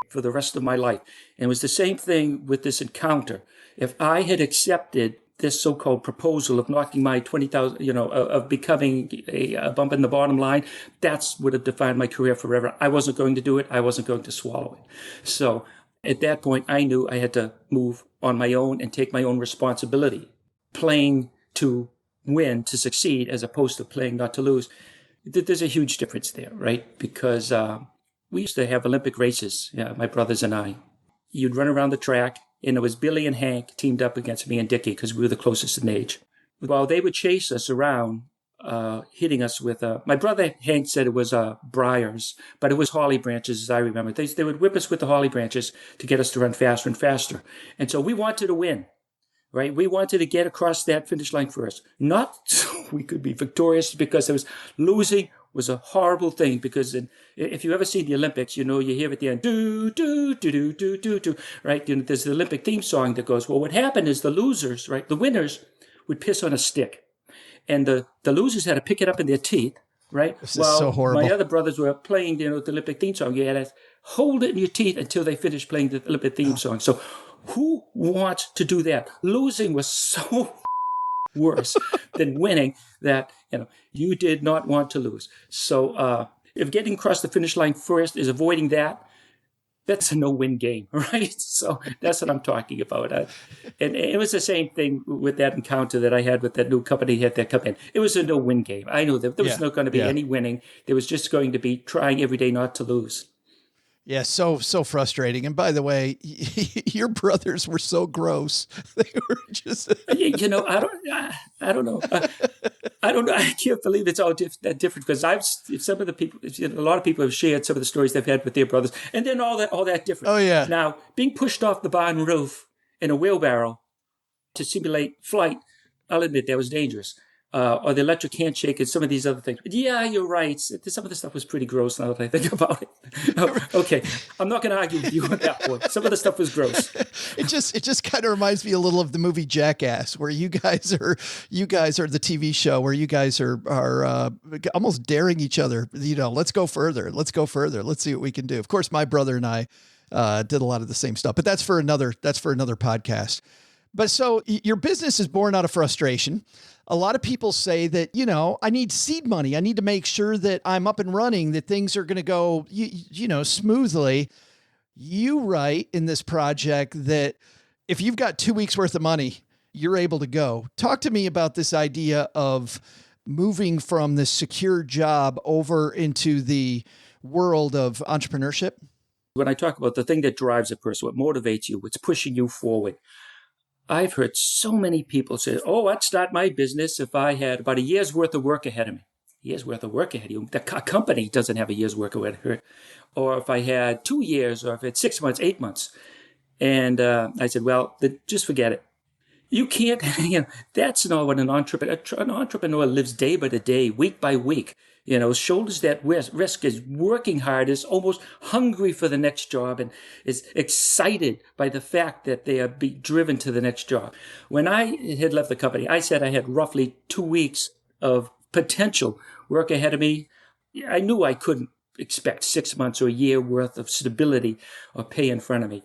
for the rest of my life. And it was the same thing with this encounter. If I had accepted this so-called proposal of knocking my 20,000, of becoming a bump in the bottom line, that's would have defined my career forever. I wasn't going to do it. I wasn't going to swallow it. So at that point, I knew I had to move on my own and take my own responsibility, playing to win, to succeed, as opposed to playing not to lose. There's a huge difference there, right? Because we used to have Olympic races, my brothers and I. You'd run around the track, and it was Billy and Hank teamed up against me and Dickie because we were the closest in age. While they would chase us around, hitting us with, my brother Hank said it was briars, but it was holly branches, as I remember. They would whip us with the holly branches to get us to run faster and faster. And so we wanted to win, right? We wanted to get across that finish line first. Not so we could be victorious, because it was losing was a horrible thing, because if you ever see the Olympics, you hear at the end, do, do, do, do, do, do, do, right? There's the Olympic theme song that goes, well, what happened is the losers, right? The winners would piss on a stick, and the losers had to pick it up in their teeth, right? This is so horrible. My other brothers were playing, the Olympic theme song. You had to hold it in your teeth until they finished playing the Olympic theme song. So who wants to do that? Losing was so worse than winning that, you did not want to lose. So if getting across the finish line first is avoiding that, that's a no-win game, right? So that's what I'm talking about. And it was the same thing with that encounter that I had with that new company that come in. It was a no-win game. I knew that there was not going to be any winning. There was just going to be trying every day not to lose. Yeah, so frustrating. And by the way, your brothers were so gross. They were just, I don't know. I don't know. I can't believe it's all that different, because some of the people, a lot of people have shared some of the stories they've had with their brothers, and then all that different. Oh yeah. Now, being pushed off the barn roof in a wheelbarrow to simulate flight, I'll admit that was dangerous. Or the electric handshake and some of these other things. But yeah, you're right. Some of the stuff was pretty gross now that I think about it. Okay, I'm not going to argue with you on that point. Some of the stuff was gross. It just kind of reminds me a little of the movie Jackass, where you guys are the TV show where you guys are almost daring each other. Let's go further. Let's see what we can do. Of course, my brother and I did a lot of the same stuff, but that's for another podcast. But so your business is born out of frustration. A lot of people say that, I need seed money. I need to make sure that I'm up and running, that things are going to go, smoothly. You write in this project that if you've got 2 weeks worth of money, you're able to go. Talk to me about this idea of moving from the secure job over into the world of entrepreneurship? When I talk about the thing that drives a person, what motivates you, what's pushing you forward, I've heard so many people say, oh, I'd start my business if I had about a year's worth of work ahead of me. A year's worth of work ahead of you. The company doesn't have a year's work ahead of her. Or if I had 2 years, or if it's 6 months, 8 months. And I said, well, just forget it. You can't, that's not what an entrepreneur lives day by day, week by week. Shoulders that risk, is working hard, is almost hungry for the next job, and is excited by the fact that they are being driven to the next job. When I had left the company, I said I had roughly 2 weeks of potential work ahead of me. I knew I couldn't expect 6 months or a year worth of stability or pay in front of me.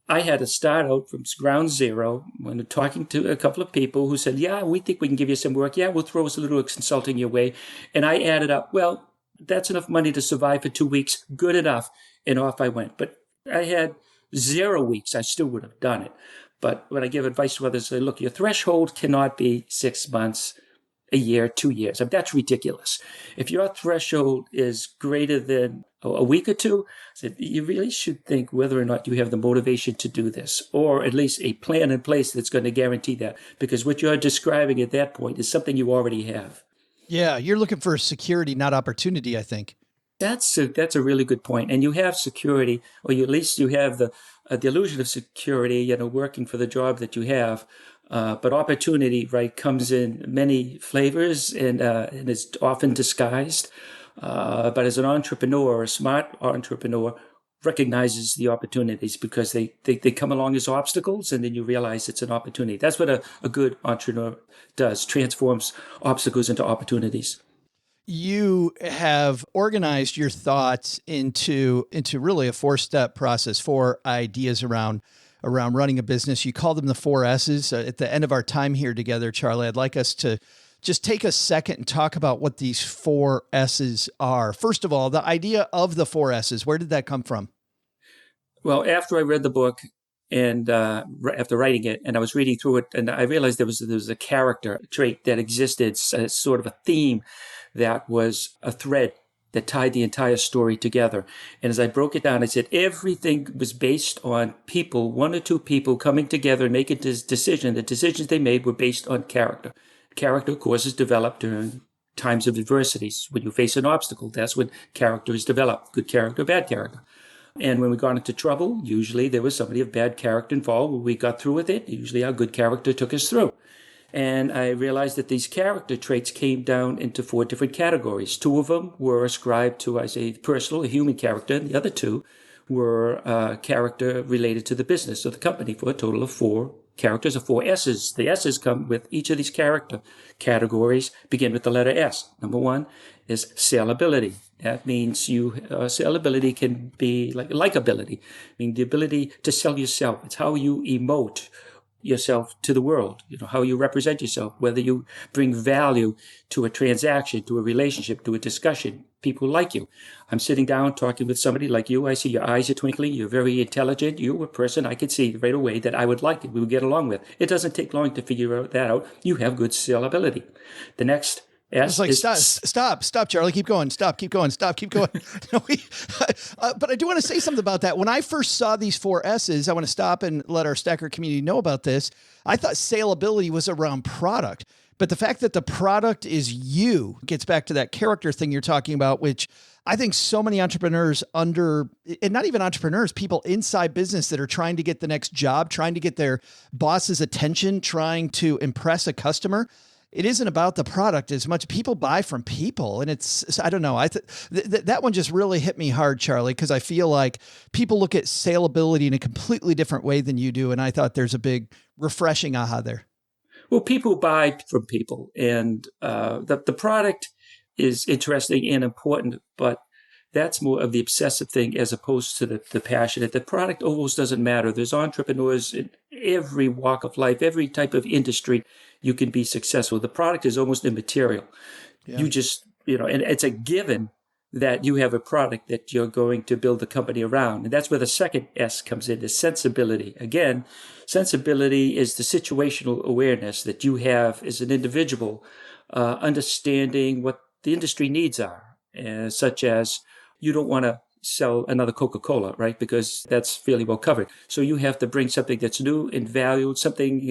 I had to start out from ground zero when talking to a couple of people who said, yeah, we think we can give you some work. Yeah, we'll throw us a little consulting your way. And I added up, well, that's enough money to survive for 2 weeks. Good enough. And off I went. But I had 0 weeks. I still would have done it. But when I give advice to others, I say, look, your threshold cannot be 6 months, a year, 2 years. I mean, that's ridiculous. If your threshold is greater than a week or two, you really should think whether or not you have the motivation to do this, or at least a plan in place that's going to guarantee that, because what you're describing at that point is something you already have. Yeah, you're looking for security, not opportunity, I think. That's a really good point. And you have security, or at least you have the illusion of security, working for the job that you have. But opportunity, right, comes in many flavors and is often disguised. But as an entrepreneur, a smart entrepreneur recognizes the opportunities because they come along as obstacles, and then you realize it's an opportunity. That's what a good entrepreneur does, transforms obstacles into opportunities. You have organized your thoughts into really a 4-step process, 4 ideas around running a business. You call them the 4 S's. At the end of our time here together, Charlie, I'd like us to just take a second and talk about what these 4 S's are. First of all, the idea of the 4 S's, where did that come from? Well, after I read the book and after writing it, and I was reading through it, and I realized there was a character trait that existed, sort of a theme that was a thread that tied the entire story together. And as I broke it down, I said everything was based on people, 1 or 2 people coming together and making this decision. The decisions they made were based on character. Character, of course, is developed during times of adversities. When you face an obstacle, that's when character is developed. Good character, bad character. And when we got into trouble, usually there was somebody of bad character involved. When we got through with it, usually our good character took us through. And I realized that these character traits came down into 4 different categories. 2 of them were ascribed to, personal, a human character, and the other 2 were character related to the business or the company, for a total of 4 characters, or 4 S's. The S's come with each of these character categories, begin with the letter S. Number 1 is salability. That means salability can be like likability, meaning the ability to sell yourself. It's how you emote yourself to the world, how you represent yourself, whether you bring value to a transaction, to a relationship, to a discussion. People like you. I'm sitting down talking with somebody like you. I see your eyes are twinkling. You're very intelligent. You're a person I could see right away that I would like it. We would get along with. It doesn't take long to figure that out. You have good sellability. The next S is stop, Charlie, keep going. Stop, keep going. But I do want to say something about that. When I first saw these 4 S's, I want to stop and let our Stacker community know about this. I thought salability was around product, but the fact that the product is you gets back to that character thing you're talking about, which I think so many entrepreneurs and not even entrepreneurs, people inside business that are trying to get the next job, trying to get their boss's attention, trying to impress a customer. It isn't about the product as much. People buy from people. And I don't know. That one just really hit me hard, Charlie, because I feel like people look at salability in a completely different way than you do. And I thought there's a big refreshing aha there. Well, people buy from people, and the product is interesting and important, but that's more of the obsessive thing as opposed to the passionate. The product almost doesn't matter. There's entrepreneurs in every walk of life, every type of industry. You can be successful. The product is almost immaterial. Yeah. You just, and it's a given that you have a product that you're going to build the company around. And that's where the second S comes in, is sensibility. Again, sensibility is the situational awareness that you have as an individual understanding what the industry needs are, such as you don't want to sell another Coca-Cola, right? Because that's fairly well covered. So you have to bring something that's new and valued, something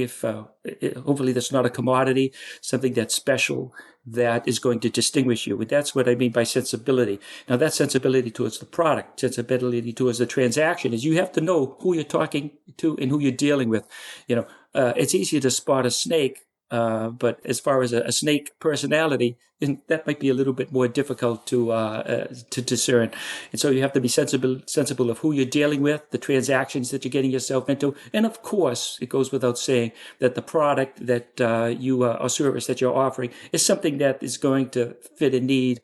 hopefully that's not a commodity, something that's special, that is going to distinguish you. And that's what I mean by sensibility. Now that sensibility towards the product, sensibility towards the transaction, is you have to know who you're talking to and who you're dealing with. It's easier to spot a snake, but as far as a snake personality, that might be a little bit more difficult to discern. And so you have to be sensible of who you're dealing with, the transactions that you're getting yourself into. And of course, it goes without saying that the product that you or service that you're offering is something that is going to fit a need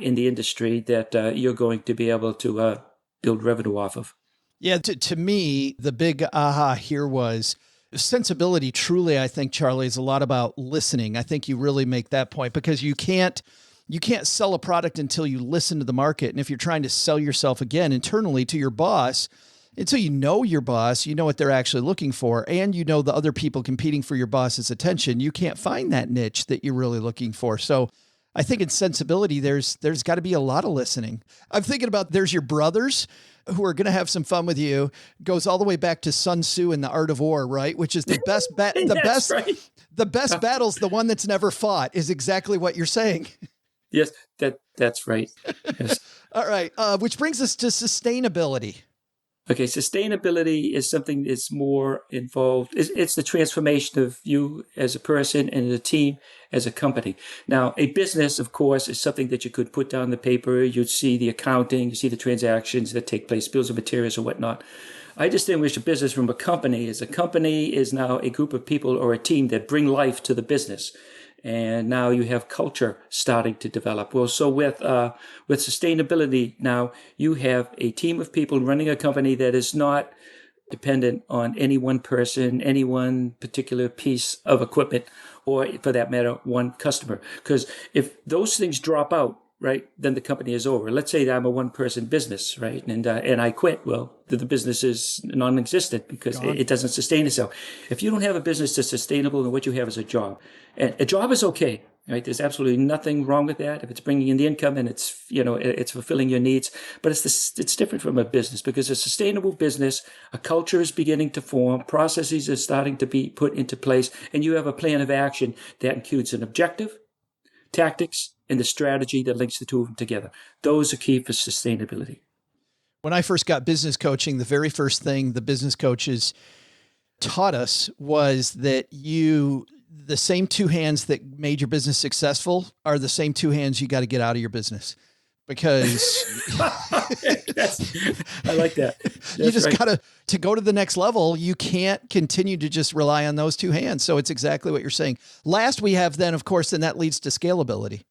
in the industry that you're going to be able to build revenue off of. Yeah, to me, the big aha here was sensibility. Truly, I think, Charlie, is a lot about listening. I think you really make that point, because you can't sell a product until you listen to the market. And if you're trying to sell yourself again internally to your boss, until you know your boss, you know what they're actually looking for, and you know the other people competing for your boss's attention, you can't find that niche that you're really looking for. So I think in sensibility, there's got to be a lot of listening. I'm thinking about, there's your brothers who are going to have some fun with you, goes all the way back to Sun Tzu and the Art of War, right? Which is the best the best battle's the one that's never fought, is exactly what you're saying. Yes, that's right. Yes. All right. Which brings us to sustainability. Okay, sustainability is something that's more involved. It's the transformation of you as a person and a team as a company. Now, a business, of course, is something that you could put down the paper. You'd see the accounting, you see the transactions that take place, bills of materials or whatnot. I distinguish a business from a company. As a company is now a group of people or a team that bring life to the business. And now you have culture starting to develop. Well, so with sustainability, now you have a team of people running a company that is not dependent on any one person, any one particular piece of equipment, or for that matter, one customer. Because if those things drop out, right, then the company is over. Let's say that I'm a one-person business, right, and I quit. Well, the business is non-existent because it doesn't sustain itself. If you don't have a business that's sustainable, then what you have is a job. And a job is okay, right? There's absolutely nothing wrong with that if it's bringing in the income and it's fulfilling your needs. But it's different from a business, because a sustainable business, a culture is beginning to form, processes are starting to be put into place, and you have a plan of action that includes an objective, tactics, and the strategy that links the two of them together. Those are key for sustainability. When I first got business coaching, the very first thing the business coaches taught us was that the same two hands that made your business successful are the same two hands you got to get out of your business. Because I like that. You just got to go to the next level. You can't continue to just rely on those two hands. So it's exactly what you're saying. Last we have then, of course, then that leads to scalability.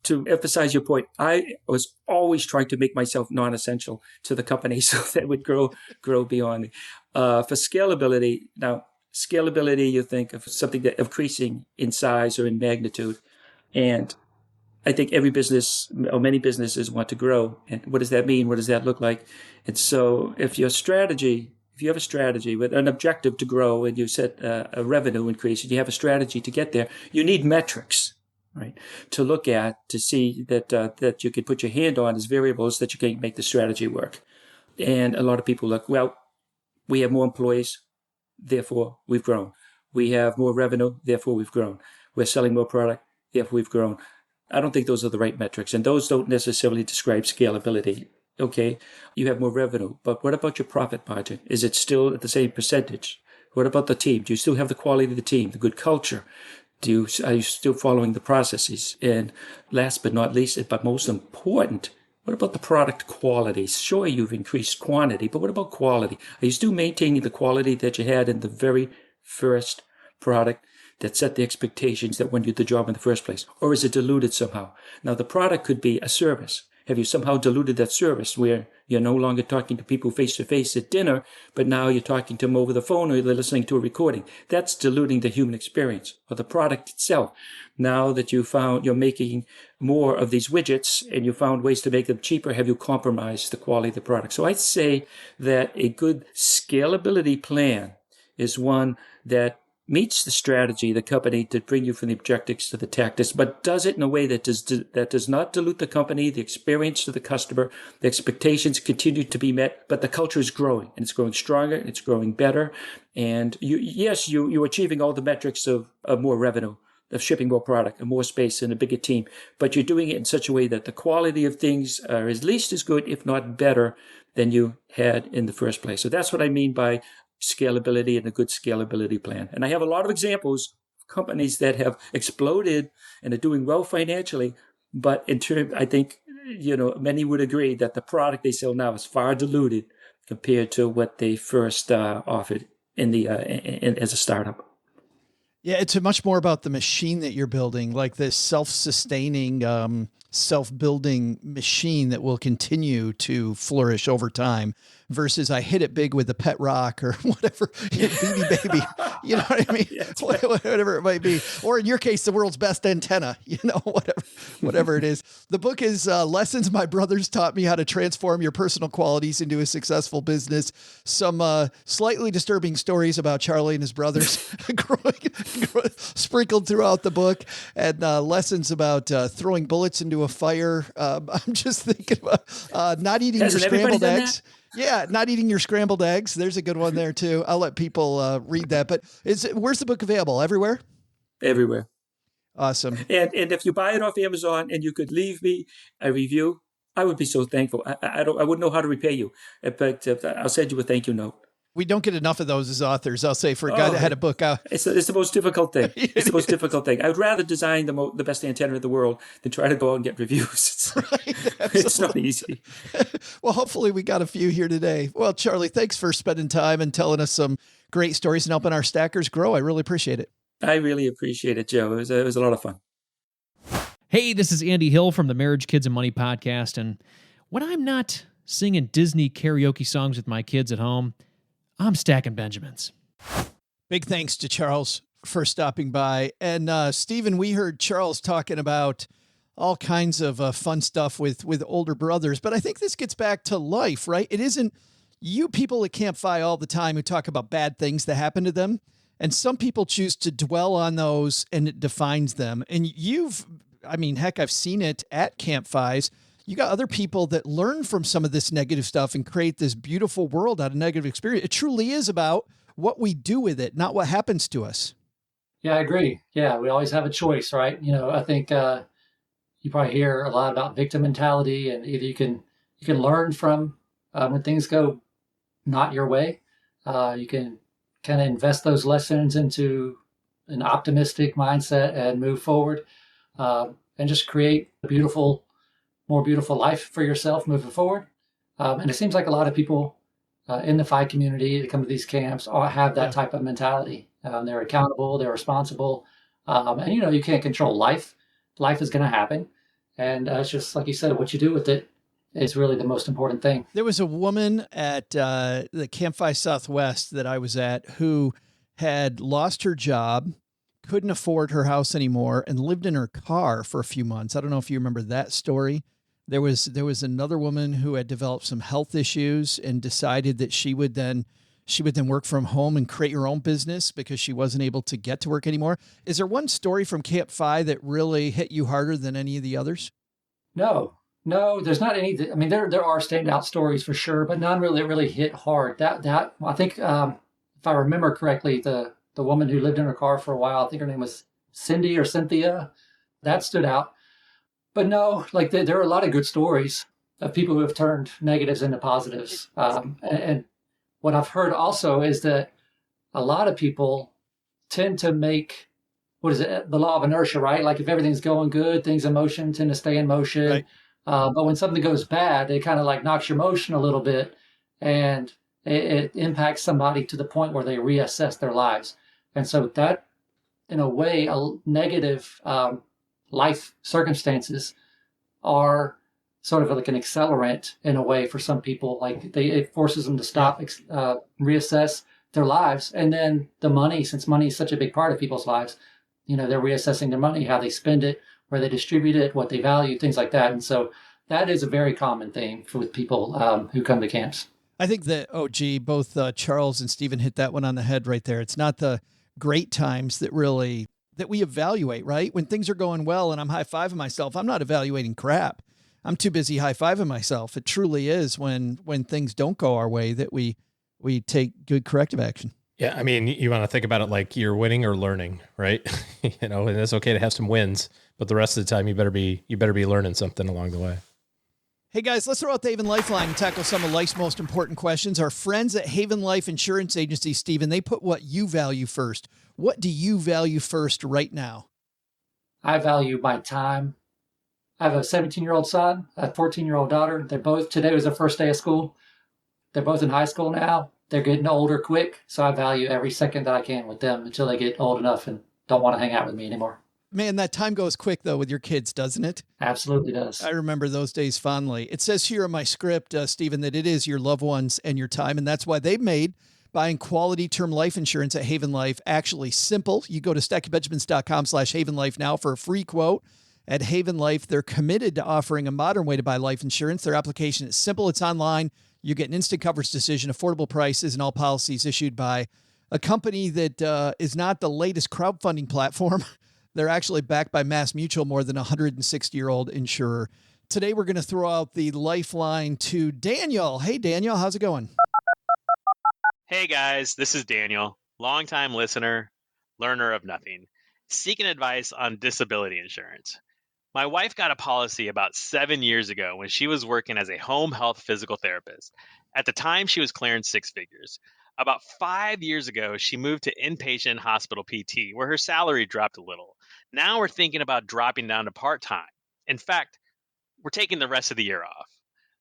To emphasize your point, I was always trying to make myself non-essential to the company so that would grow beyond me. For scalability, you think of something that increasing in size or in magnitude. And I think every business or many businesses want to grow. And what does that mean? What does that look like? And so if you have a strategy with an objective to grow, and you set a revenue increase, and you have a strategy to get there, you need metrics, right, to look at, to see that you can put your hand on as variables that you can make the strategy work. And a lot of people look, well, we have more employees, therefore we've grown. We have more revenue, therefore we've grown. We're selling more product, therefore we've grown. I don't think those are the right metrics, and those don't necessarily describe scalability. Okay, you have more revenue, but what about your profit margin? Is it still at the same percentage? What about the team? Do you still have the quality of the team, the good culture? Are you still following the processes? And last but not least, but most important, what about the product quality? Sure, you've increased quantity, but what about quality? Are you still maintaining the quality that you had in the very first product that set the expectations that won you the job in the first place? Or is it diluted somehow? Now, the product could be a service. Have you somehow diluted that service where you're no longer talking to people face-to-face at dinner, but now you're talking to them over the phone or you're listening to a recording? That's diluting the human experience or the product itself. Now that you found you're making more of these widgets and you found ways to make them cheaper, have you compromised the quality of the product? So I'd say that a good scalability plan is one that meets the strategy, the company, to bring you from the objectives to the tactics, but does it in a way that does not dilute the company, the experience to the customer, the expectations continue to be met, but the culture is growing, and it's growing stronger, and it's growing better. And you're achieving all the metrics of more revenue, of shipping more product and more space and a bigger team, but you're doing it in such a way that the quality of things are at least as good, if not better, than you had in the first place. So that's what I mean by scalability and a good scalability plan. And I have a lot of examples of companies that have exploded and are doing well financially, but in turn, I think, many would agree that the product they sell now is far diluted compared to what they first offered as a startup. Yeah, it's much more about the machine that you're building, like this self-sustaining, self-building machine that will continue to flourish over time versus I hit it big with a pet rock or whatever, Beanie Baby, you know what I mean? Yeah, whatever it might be. Or in your case, the world's best antenna, whatever it is. The book is Lessons My Brothers Taught Me How to Transform Your Personal Qualities into a Successful Business. Some slightly disturbing stories about Charlie and his brothers sprinkled throughout the book, and lessons about throwing bullets into a fire. I'm just thinking about not eating your scrambled eggs. Yeah, not eating your scrambled eggs. There's a good one there too. I'll let people read that. But where's the book available? Everywhere? Everywhere. Awesome. And if you buy it off Amazon and you could leave me a review, I would be so thankful. I wouldn't know how to repay you, but I'll send you a thank you note. We don't get enough of those as authors. I'll say for a guy that had a book out. It's the most difficult thing. It's the most difficult thing. I would rather design the best antenna in the world than try to go out and get reviews. It's not easy. Well, hopefully we got a few here today. Well, Charlie, thanks for spending time and telling us some great stories and helping our stackers grow. I really appreciate it. I really appreciate it, Joe. It was a lot of fun. Hey, this is Andy Hill from the Marriage, Kids, and Money podcast. And when I'm not singing Disney karaoke songs with my kids at home, I'm stacking Benjamins. Big thanks to Charles for stopping by. And Stephen, we heard Charles talking about all kinds of fun stuff with older brothers, but I think this gets back to life, right? It isn't you people at Campfire all the time who talk about bad things that happen to them. And some people choose to dwell on those and it defines them. And I've seen it at Campfires. You got other people that learn from some of this negative stuff and create this beautiful world out of negative experience. It truly is about what we do with it, not what happens to us. Yeah, I agree. Yeah, we always have a choice, right? I think you probably hear a lot about victim mentality, and either you can learn from when things go not your way. You can kind of invest those lessons into an optimistic mindset and move forward, and just create a more beautiful life for yourself moving forward. And it seems like a lot of people in the FI community that come to these camps all have that type of mentality. They're accountable, they're responsible, and you can't control life. Life is going to happen. And it's just like you said, what you do with it is really the most important thing. There was a woman at the Campfire Southwest that I was at who had lost her job, couldn't afford her house anymore, and lived in her car for a few months. I don't know if you remember that story. There was another woman who had developed some health issues and decided that she would then work from home and create her own business because she wasn't able to get to work anymore. Is there one story from Camp Fi that really hit you harder than any of the others? No, there's not any. I mean, there are standout stories for sure, but none really hit hard. That I think, if I remember correctly, the woman who lived in her car for a while, I think her name was Cindy or Cynthia, that stood out. But no, like there are a lot of good stories of people who have turned negatives into positives. And what I've heard also is that a lot of people tend to make, the law of inertia, right? Like if everything's going good, things in motion tend to stay in motion. Right. But when something goes bad, it kind of like knocks your motion a little bit, and it impacts somebody to the point where they reassess their lives. And so that, in a way, a negative life circumstances are sort of like an accelerant in a way for some people. Like it forces them to stop, reassess their lives. And then the money, since money is such a big part of people's lives, they're reassessing their money, how they spend it, where they distribute it, what they value, things like that. And so that is a very common thing with people who come to camps. I think that, both Charles and Stephen hit that one on the head right there. It's not the great times that we evaluate, right? When things are going well and I'm high-fiving myself, I'm not evaluating crap. I'm too busy high-fiving myself. It truly is when things don't go our way that we take good corrective action. Yeah, I mean, you want to think about it like you're winning or learning, right? And it's okay to have some wins, but the rest of the time you better be learning something along the way. Hey guys, let's throw out the Haven Lifeline and tackle some of life's most important questions. Our friends at Haven Life Insurance Agency, Stephen, they put what you value first. What do you value first right now? I value my time. I have a 17-year-old son, a 14-year-old daughter. Today was their first day of school. They're both in high school now. They're getting older quick, so I value every second that I can with them until they get old enough and don't want to hang out with me anymore. Man, that time goes quick, though, with your kids, doesn't it? Absolutely does. I remember those days fondly. It says here in my script, Stephen, that it is your loved ones and your time, and that's why they've made buying quality term life insurance at Haven Life actually simple. You go to stackingbenjamins.com/HavenLife now for a free quote. At Haven Life, they're committed to offering a modern way to buy life insurance. Their application is simple. It's online. You get an instant coverage decision, affordable prices, and all policies issued by a company that is not the latest crowdfunding platform. They're actually backed by Mass Mutual, more than a 160-year-old insurer. Today, we're going to throw out the lifeline to Daniel. Hey, Daniel, how's it going? Hey, guys, this is Daniel, longtime listener, learner of nothing, seeking advice on disability insurance. My wife got a policy about 7 years ago when she was working as a home health physical therapist. At the time, she was clearing six figures. About 5 years ago, she moved to inpatient hospital PT, where her salary dropped a little. Now we're thinking about dropping down to part-time. In fact, we're taking the rest of the year off.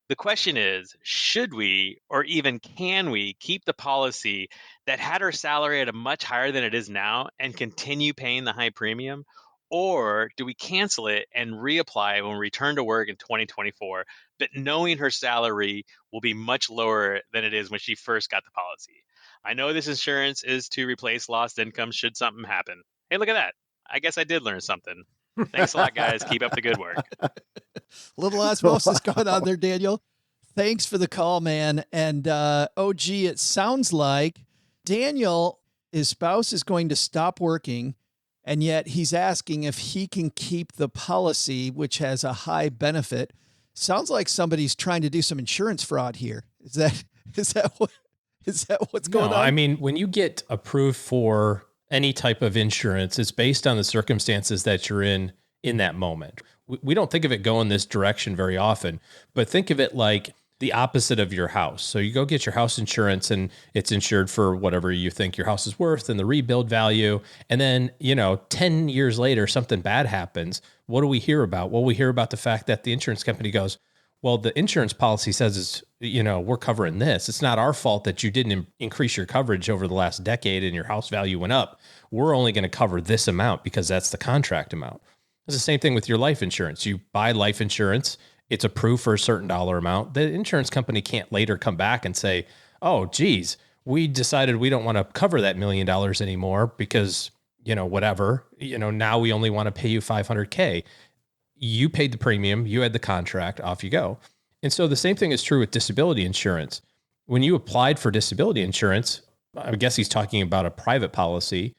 The question is, should we or even can we keep the policy that had her salary at a much higher than it is now and continue paying the high premium? Or do we cancel it and reapply when we return to work in 2024, but knowing her salary will be much lower than it is when she first got the policy? I know this insurance is to replace lost income should something happen. Hey, look at that. I guess I did learn something. Thanks a lot, guys. Keep up the good work. Little osmosis going on there, Daniel. Thanks for the call, man. And OG, it sounds like Daniel, his spouse is going to stop working, and yet he's asking if he can keep the policy, which has a high benefit. Sounds like somebody's trying to do some insurance fraud here. Is that what's going on? I mean, when you get approved for any type of insurance, it's based on the circumstances that you're in that moment. We don't think of it going this direction very often, but think of it like the opposite of your house. So you go get your house insurance and it's insured for whatever you think your house is worth and the rebuild value. And then, 10 years later, something bad happens. What do we hear about? Well, we hear about the fact that the insurance company goes, well, the insurance policy says we're covering this. It's not our fault that you didn't increase your coverage over the last decade and your house value went up. We're only going to cover this amount because that's the contract amount. It's the same thing with your life insurance. You buy life insurance, it's approved for a certain dollar amount. The insurance company can't later come back and say, oh, geez, we decided we don't want to cover that $1 million anymore because, whatever, now we only want to pay you $500K. You paid the premium, you had the contract, off you go. And so the same thing is true with disability insurance. When you applied for disability insurance, I guess he's talking about a private policy,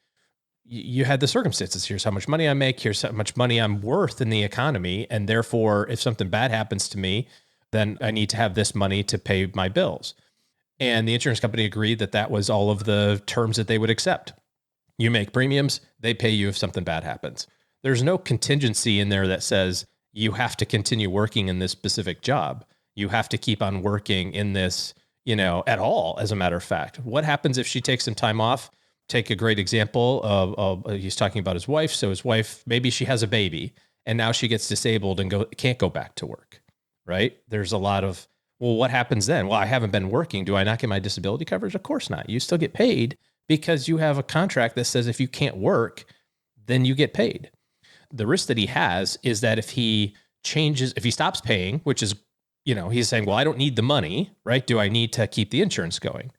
you had the circumstances. Here's how much money I make, here's how much money I'm worth in the economy, and therefore, if something bad happens to me, then I need to have this money to pay my bills. And the insurance company agreed that that was all of the terms that they would accept. You make premiums, they pay you if something bad happens. There's no contingency in there that says you have to continue working in this specific job. You have to keep on working in this, at all, as a matter of fact. What happens if she takes some time off? Take a great example of he's talking about his wife. So his wife, maybe she has a baby and now she gets disabled and can't go back to work, right? There's a lot of, well, what happens then? Well, I haven't been working. Do I not get my disability coverage? Of course not. You still get paid because you have a contract that says if you can't work, then you get paid. The risk that he has is that if he stops paying, which is, he's saying, well, I don't need the money, right? Do I need to keep the insurance going?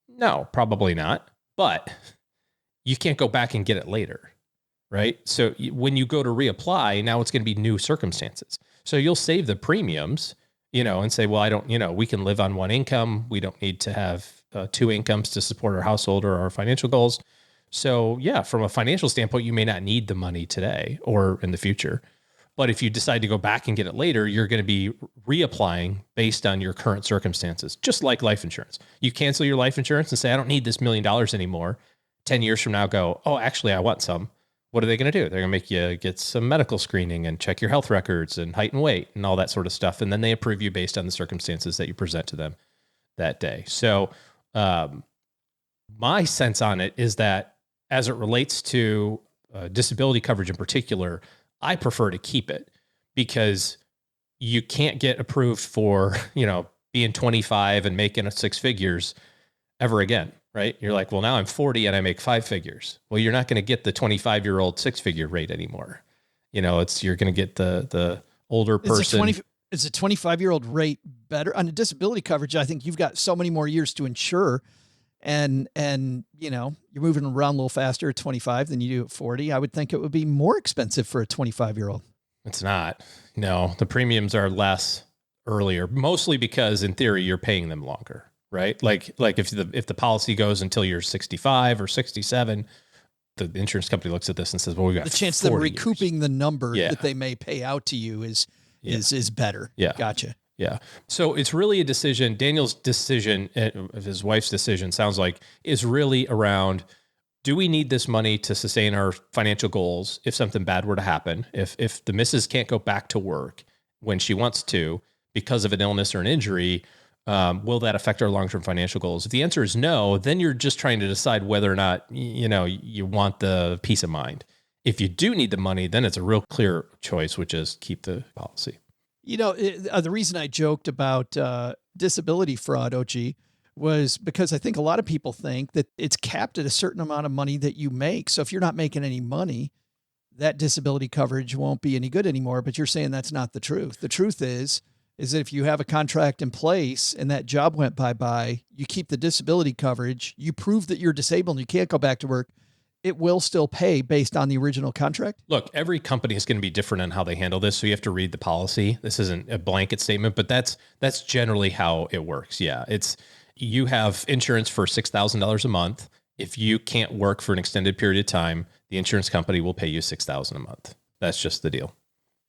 No, probably not. But you can't go back and get it later, right? So when you go to reapply, now it's going to be new circumstances. So you'll save the premiums, and say, well, I don't, we can live on one income. We don't need to have two incomes to support our household or our financial goals. So yeah, from a financial standpoint, you may not need the money today or in the future. But if you decide to go back and get it later, you're going to be reapplying based on your current circumstances, just like life insurance. You cancel your life insurance and say, I don't need this $1 million anymore. 10 years from now, go, oh, actually, I want some. What are they going to do? They're going to make you get some medical screening and check your health records and height and weight and all that sort of stuff. And then they approve you based on the circumstances that you present to them that day. So my sense on it is that as it relates to disability coverage in particular, I prefer to keep it because you can't get approved for, being 25 and making 6 figures ever again, right? You're like, well, now I'm 40 and I make 5 figures. Well, you're not going to get the 25-year-old 6-figure rate anymore. You're going to get the older person. Is a 25-year-old rate better on a disability coverage? I think you've got so many more years to insure. And you're moving around a little faster at 25 than you do at 40. I would think it would be more expensive for a 25-year-old. It's not. No, the premiums are less earlier, mostly because in theory you're paying them longer, right? Like if the policy goes until you're 65 or 67, the insurance company looks at this and says, well, we've got the chance of them recouping the number that they may pay out to you is better. Yeah. Gotcha. Yeah. So it's really a decision. Daniel's decision, his wife's decision sounds like, is really around, do we need this money to sustain our financial goals if something bad were to happen? If the missus can't go back to work when she wants to because of an illness or an injury, will that affect our long-term financial goals? If the answer is no, then you're just trying to decide whether or not, you want the peace of mind. If you do need the money, then it's a real clear choice, which is keep the policy. The reason I joked about disability fraud, OG, was because I think a lot of people think that it's capped at a certain amount of money that you make. So if you're not making any money, that disability coverage won't be any good anymore. But you're saying that's not the truth. The truth is that if you have a contract in place and that job went bye-bye, you keep the disability coverage, you prove that you're disabled and you can't go back to work, it will still pay based on the original contract? Look, every company is going to be different on how they handle this. So you have to read the policy. This isn't a blanket statement, but that's generally how it works. Yeah. You have insurance for $6,000 a month. If you can't work for an extended period of time, the insurance company will pay you $6,000 a month. That's just the deal.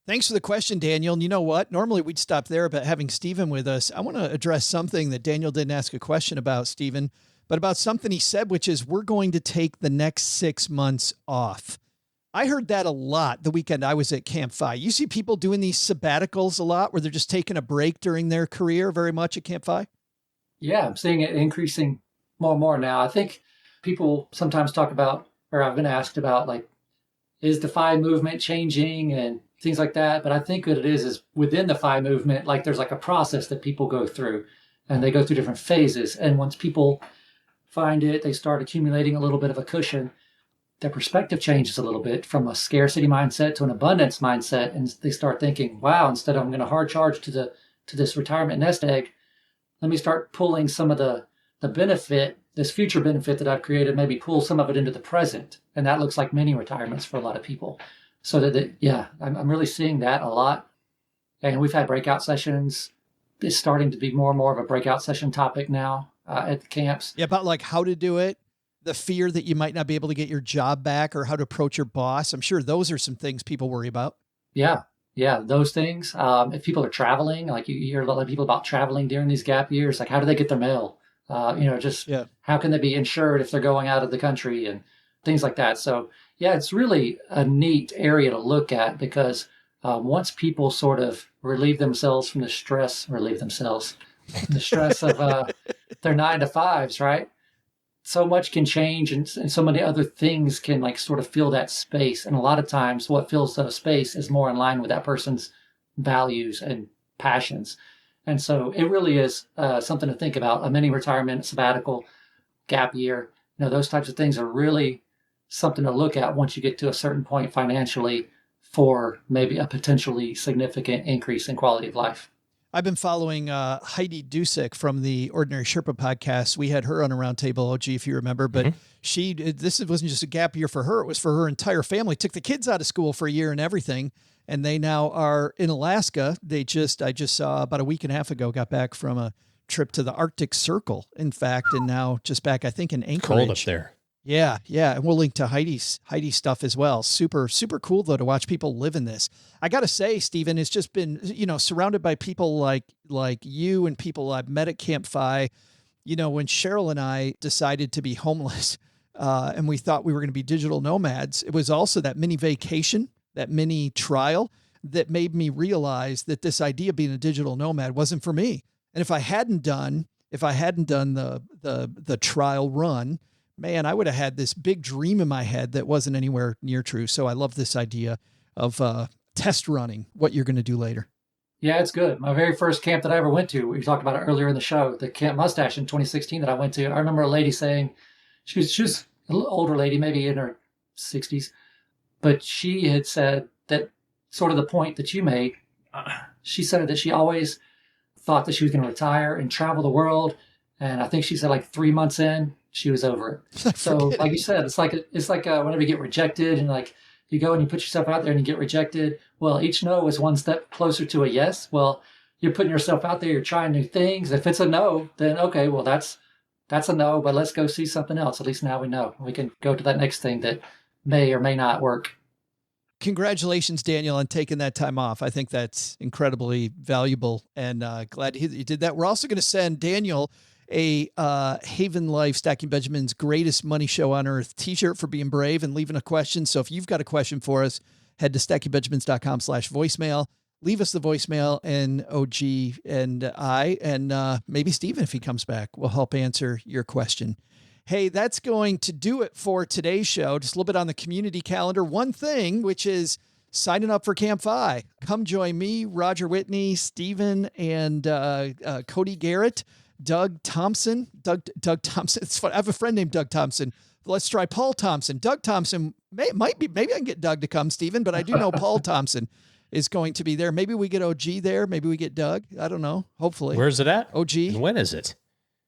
Thanks for the question, Daniel. And you know what? Normally we'd stop there, but having Stephen with us, I want to address something that Daniel didn't ask a question about, Stephen, but about something he said, which is we're going to take the next 6 months off. I heard that a lot the weekend I was at Camp Fi. You see people doing these sabbaticals a lot where they're just taking a break during their career very much at Camp Fi? Yeah, I'm seeing it increasing more and more now. I think people sometimes talk about, or I've been asked about, like, is the FI movement changing and things like that? But I think what it is within the FI movement, like there's like a process that people go through and they go through different phases. And once people find it, they start accumulating a little bit of a cushion, their perspective changes a little bit from a scarcity mindset to an abundance mindset. And they start thinking, wow, instead of I'm going to hard charge to this retirement nest egg, let me start pulling some of the benefit, this future benefit that I've created, maybe pull some of it into the present. And that looks like mini retirements for a lot of people. So I'm really seeing that a lot. And we've had breakout sessions. It's starting to be more and more of a breakout session topic now at the camps. Yeah, about like how to do it, the fear that you might not be able to get your job back or how to approach your boss. I'm sure those are some things people worry about. Yeah, those things. If people are traveling, like you hear a lot of people about traveling during these gap years, like how do they get their mail? How can they be insured if they're going out of the country and things like that. So yeah, it's really a neat area to look at because once people sort of relieve themselves from the stress of their 9 to 5s, right? So much can change and so many other things can like sort of fill that space. And a lot of times what fills the space is more in line with that person's values and passions. And so it really is something to think about. A mini retirement, sabbatical, gap year, those types of things are really something to look at once you get to a certain point financially for maybe a potentially significant increase in quality of life. I've been following Heidi Dusick from the Ordinary Sherpa podcast. We had her on a roundtable, OG, if you remember, but this wasn't just a gap year for her. It was for her entire family. Took the kids out of school for a year and everything. And they now are in Alaska. I just saw about a week and a half ago, got back from a trip to the Arctic Circle, in fact, and now just back, I think, in Anchorage. Cold up there. Yeah. And we'll link to Heidi's stuff as well. Super, super cool though to watch people live in this. I got to say, Stephen, it's just been, surrounded by people like you and people I've met at Camp Fi. When Cheryl and I decided to be homeless, and we thought we were going to be digital nomads, it was also that mini vacation, that mini trial that made me realize that this idea of being a digital nomad wasn't for me. And if I hadn't done the trial run, man, I would have had this big dream in my head that wasn't anywhere near true. So I love this idea of test running what you're going to do later. Yeah, it's good. My very first camp that I ever went to, we talked about it earlier in the show, the Camp Mustache in 2016 that I went to. I remember a lady saying, she was a little older lady, maybe in her 60s, but she had said that sort of the point that you made, she said that she always thought that she was going to retire and travel the world. And I think she said like 3 months in, she was over it. So like you said, it's like whenever you get rejected and like you go and you put yourself out there and you get rejected. Well, each no is one step closer to a yes. Well, you're putting yourself out there, you're trying new things. If it's a no, then okay, well, that's a no, but let's go see something else. At least now we know. We can go to that next thing that may or may not work. Congratulations, Daniel, on taking that time off. I think that's incredibly valuable, and glad you did that. We're also going to send Daniel a Haven Life Stacking Benjamin's Greatest Money Show on Earth t-shirt for being brave and leaving a question. So if you've got a question for us, head to stackingbenjamins.com/voicemail. Leave us the voicemail, and OG and I, and maybe Steven, if he comes back, will help answer your question. Hey, that's going to do it for today's show. Just a little bit on the community calendar. One thing, which is signing up for Camp Fi. Come join me, Roger Whitney, Steven, and Cody Garrett, Doug Thompson. Doug Thompson. It's fun. I have a friend named Doug Thompson. Let's try Paul Thompson. Doug Thompson maybe I can get Doug to come, Steven, but I do know Paul Thompson is going to be there. Maybe we get OG there. Maybe we get Doug. I don't know. Hopefully. Where's it at? OG. And when is it?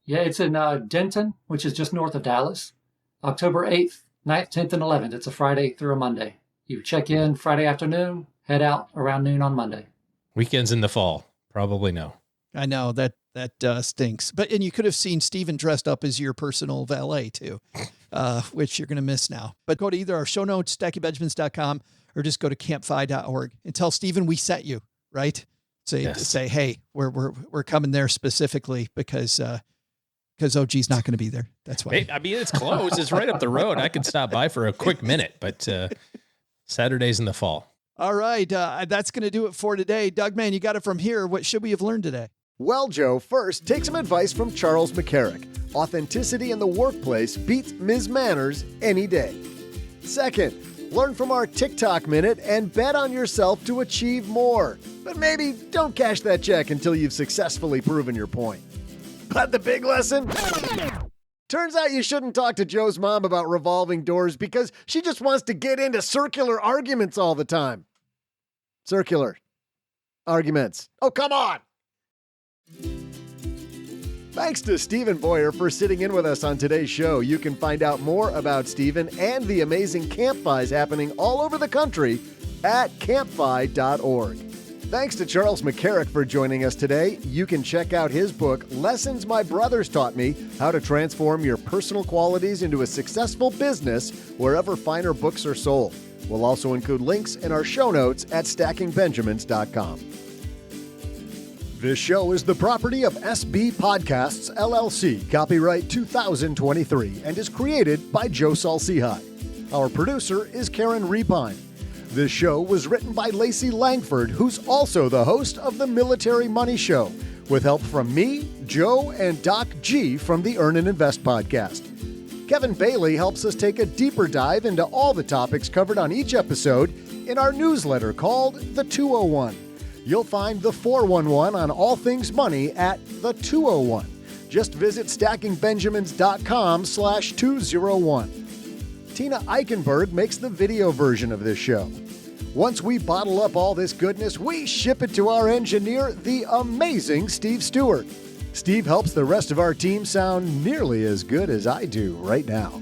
Yeah, it's in Denton, which is just north of Dallas. October 8th, 9th, 10th, and 11th. It's a Friday through a Monday. You check in Friday afternoon, head out around noon on Monday. Weekends in the fall. Probably no. I know that stinks. And you could have seen Steven dressed up as your personal valet too, which you're going to miss now. But go to either our show notes, stackingbenjamins.com, or just go to campfi.org and tell Steven we sent you, right? Say, hey, we're coming there specifically because OG's not going to be there. That's why. Hey, I mean, it's close. It's right up the road. I can stop by for a quick minute, but Saturdays in the fall. All right. That's going to do it for today. Doug, man, you got it from here. What should we have learned today? Well, Joe, first, take some advice from Charles McCarrick. Authenticity in the workplace beats Ms. Manners any day. Second, learn from our TikTok Minute and bet on yourself to achieve more. But maybe don't cash that check until you've successfully proven your point. But the big lesson? Turns out you shouldn't talk to Joe's mom about revolving doors because she just wants to get into circular arguments all the time. Circular arguments. Oh, come on! Thanks to Stephen Boyer for sitting in with us on today's show. You can find out more about Stephen and the amazing Camp Fis happening all over the country at campfi.org. Thanks to Charles McCarrick for joining us today. You can check out his book, Lessons My Brothers Taught Me, How to Transform Your Personal Qualities into a Successful Business, wherever finer books are sold. We'll also include links in our show notes at stackingbenjamins.com. This show is the property of SB Podcasts, LLC, copyright 2023, and is created by Joe Salcihai. Our producer is Karen Repine. This show was written by Lacey Langford, who's also the host of the Military Money Show, with help from me, Joe, and Doc G from the Earn and Invest podcast. Kevin Bailey helps us take a deeper dive into all the topics covered on each episode in our newsletter called The 201. You'll find the 411 on all things money at the 201. Just visit stackingbenjamins.com/201. Tina Eichenberg makes the video version of this show. Once we bottle up all this goodness, we ship it to our engineer, the amazing Steve Stewart. Steve helps the rest of our team sound nearly as good as I do right now.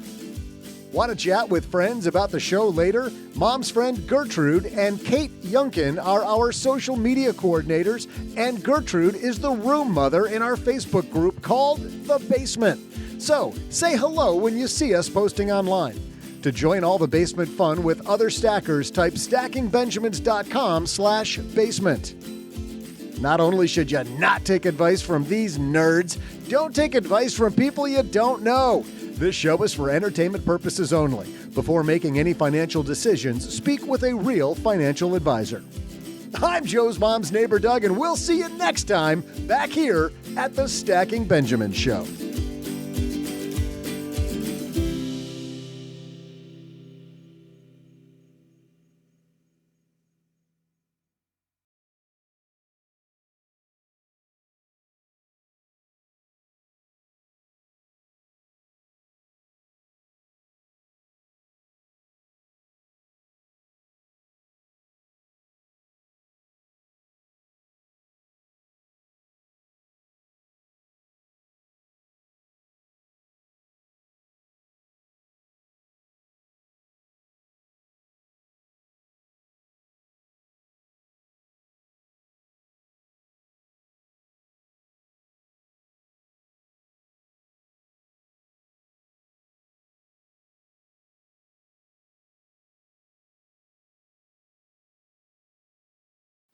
Want to chat with friends about the show later? Mom's friend Gertrude and Kate Yunkin are our social media coordinators, and Gertrude is the room mother in our Facebook group called The Basement. So say hello when you see us posting online. To join all the basement fun with other stackers, type stackingbenjamins.com/basement. Not only should you not take advice from these nerds, don't take advice from people you don't know. This show is for entertainment purposes only. Before making any financial decisions, speak with a real financial advisor. I'm Joe's mom's neighbor, Doug, and we'll see you next time back here at the Stacking Benjamins Show.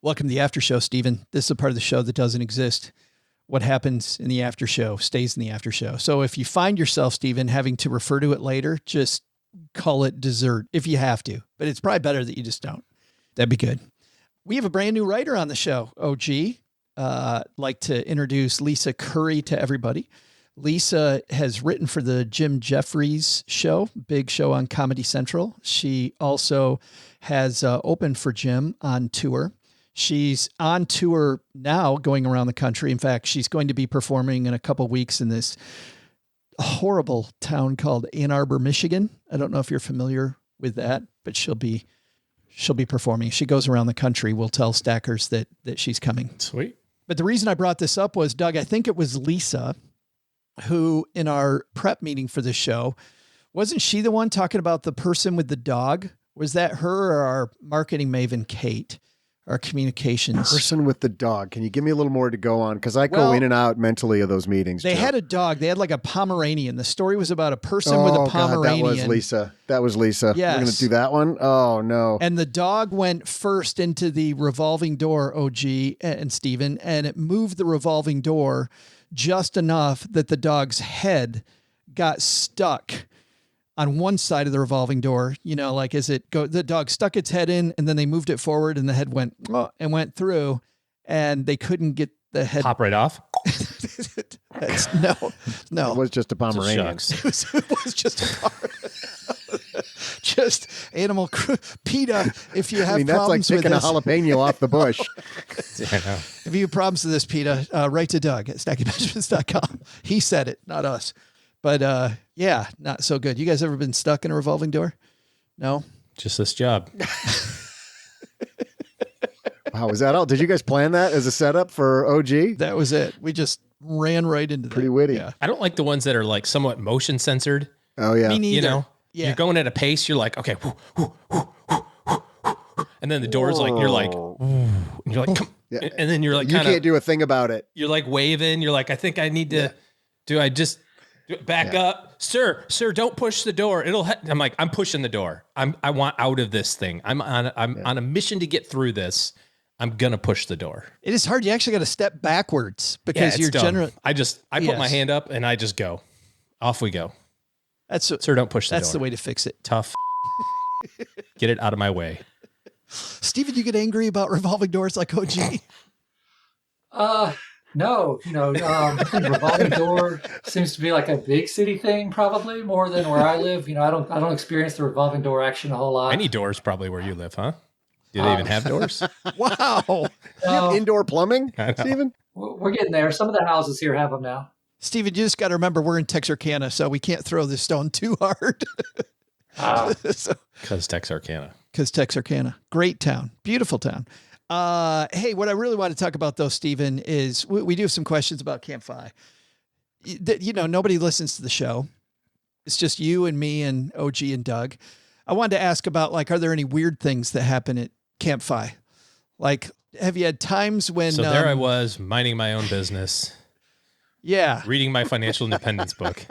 Welcome to the after show, Stephen. This is a part of the show that doesn't exist. What happens in the after show stays in the after show. So if you find yourself, Stephen, having to refer to it later, just call it dessert if you have to. But it's probably better that you just don't. That'd be good. We have a brand new writer on the show, OG. Like to introduce Lisa Curry to everybody. Lisa has written for the Jim Jeffries show, big show on Comedy Central. She also has opened for Jim on tour. She's on tour now going around the country. In fact, she's going to be performing in a couple weeks in this horrible town called Ann Arbor, Michigan. I don't know if you're familiar with that, but she'll be performing. She goes around the country. We'll tell stackers that she's coming. Sweet. But the reason I brought this up was, Doug, I think it was Lisa who, in our prep meeting for this show, wasn't she the one talking about the person with the dog? Was that her or our marketing maven, Kate? Our communications person with the dog. Can you give me a little more to go on? Because I go in and out mentally of those meetings. They had a dog. They had like a Pomeranian. The story was about a person with a Pomeranian. God, that was Lisa. Yes. We're going to do that one. Oh no. And the dog went first into the revolving door, OG and Steven, and it moved the revolving door just enough that the dog's head got stuck on one side of the revolving door, like as the dog stuck its head in and then they moved it forward and the head went and went through and they couldn't get the head. Pop right off? No. It was just a Pomeranian. It was just a Pomeranian. Just animal PETA. If you have that's like problems with picking a this, jalapeno off the bush. I know. If you have problems with this, PETA, write to Doug at stackingbenjamins.com. He said it, not us. But yeah, not so good. You guys ever been stuck in a revolving door? No? Just this job. Wow, was that all? Did you guys plan that as a setup for OG? That was it. We just ran right into that. Pretty witty. Yeah. I don't like the ones that are like somewhat motion censored. Oh, yeah. Me neither. You're going at a pace. You're like, okay. And then the door's like, you're like, and you're like, come. Yeah. And then you're like, you can't do a thing about it. You're like waving. You're like, I think I need to, back up, sir, don't push the door. I'm like, I'm pushing the door. I want out of this thing. I'm on a mission to get through this. I'm going to push the door. It is hard. You actually got to step backwards because you're generally. I put my hand up and I just go. Off we go. Sir, don't push the door. That's the way to fix it. Tough. Get it out of my way. Steven, you get angry about revolving doors like OG? No, revolving door seems to be like a big city thing, probably more than where I live. I don't experience the revolving door action a whole lot. Any doors probably where you live, huh? Do they even have doors? Wow. Do you have indoor plumbing, Steven? We're getting there. Some of the houses here have them now. Steven, you just got to remember we're in Texarkana, so we can't throw this stone too hard. Because Texarkana. Because Texarkana. Great town. Beautiful town. Hey, what I really want to talk about, though, Steven, is we do have some questions about Camp Fi. Nobody listens to the show. It's just you and me and OG and Doug. I wanted to ask about, are there any weird things that happen at Camp Fi? Have you had times when... So there I was, minding my own business, Yeah. reading my financial independence book.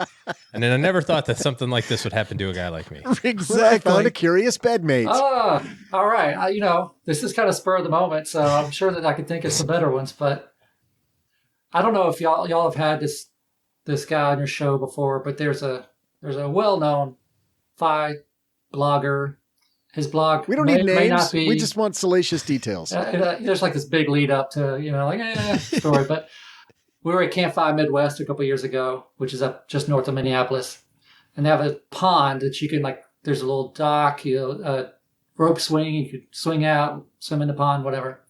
And then I never thought that something like this would happen to a guy like me. Exactly. I found a curious bedmate. All right. This is kind of spur of the moment, so I'm sure that I could think of some better ones, but I don't know if y'all have had this guy on your show before, but there's a well-known FI blogger. His blog We don't need may not names. be, We just want salacious details. there's like this big lead up to, story, but we were at Camp FI Midwest a couple years ago, which is up just north of Minneapolis, and they have a pond that you can there's a little dock, a rope swing, you could swing out, swim in the pond, whatever.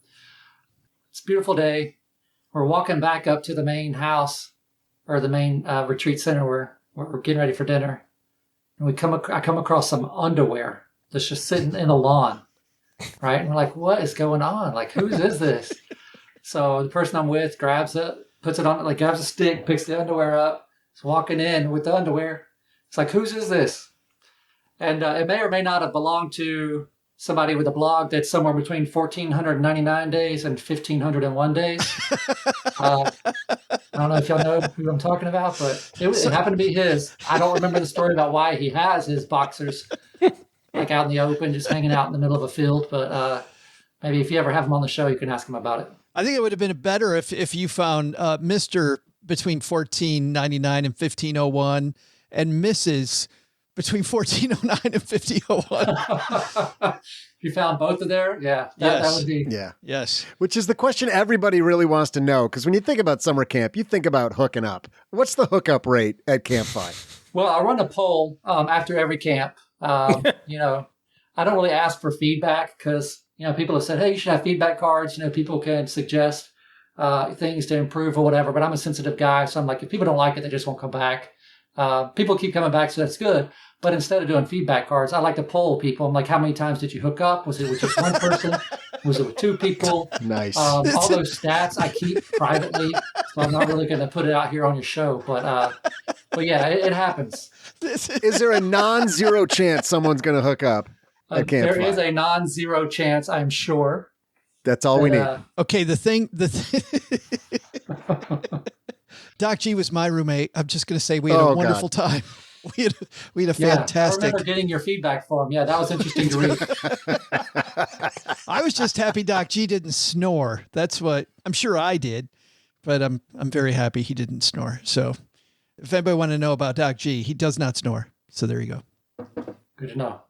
It's a beautiful day. We're walking back up to the main house or the main retreat center where we're getting ready for dinner, and I come across some underwear that's just sitting in the lawn, right? And we're like, what is going on? Like, whose is this? So the person I'm with grabs it, puts it on, grabs a stick, picks the underwear up, is walking in with the underwear. It's like, whose is this? And it may or may not have belonged to somebody with a blog that's somewhere between 1,499 days and 1,501 days. I don't know if y'all know who I'm talking about, but it happened to be his. I don't remember the story about why he has his boxers out in the open, just hanging out in the middle of a field. But maybe if you ever have him on the show, you can ask him about it. I think it would have been better if you found Mr. between 1499 and 1501 and Mrs. between 1409 and 1501. You found both of there? Yeah. That would be. Yeah. Yes. Which is the question everybody really wants to know. Because when you think about summer camp, you think about hooking up. What's the hookup rate at Camp FI? Well, I run a poll after every camp. I don't really ask for feedback because, people have said, hey, you should have feedback cards. People can suggest things to improve or whatever. But I'm a sensitive guy. So I'm like, if people don't like it, they just won't come back. People keep coming back, so that's good. But instead of doing feedback cards, I like to poll people. I'm like, how many times did you hook up? Was it with just one person? Was it with two people? Nice. All those stats I keep privately, so I'm not really going to put it out here on your show. But yeah, it happens. Is there a non-zero chance someone's going to hook up at Camp FI? There is a non-zero chance, I'm sure. That's all we need. Okay, Doc G was my roommate. I'm just going to say we had a wonderful time. We had a fantastic. I remember getting your feedback for him. Yeah, that was interesting to read. I was just happy Doc G didn't snore. That's what I'm sure I did, but I'm very happy he didn't snore. So if anybody want to know about Doc G, he does not snore. So there you go. Good to know.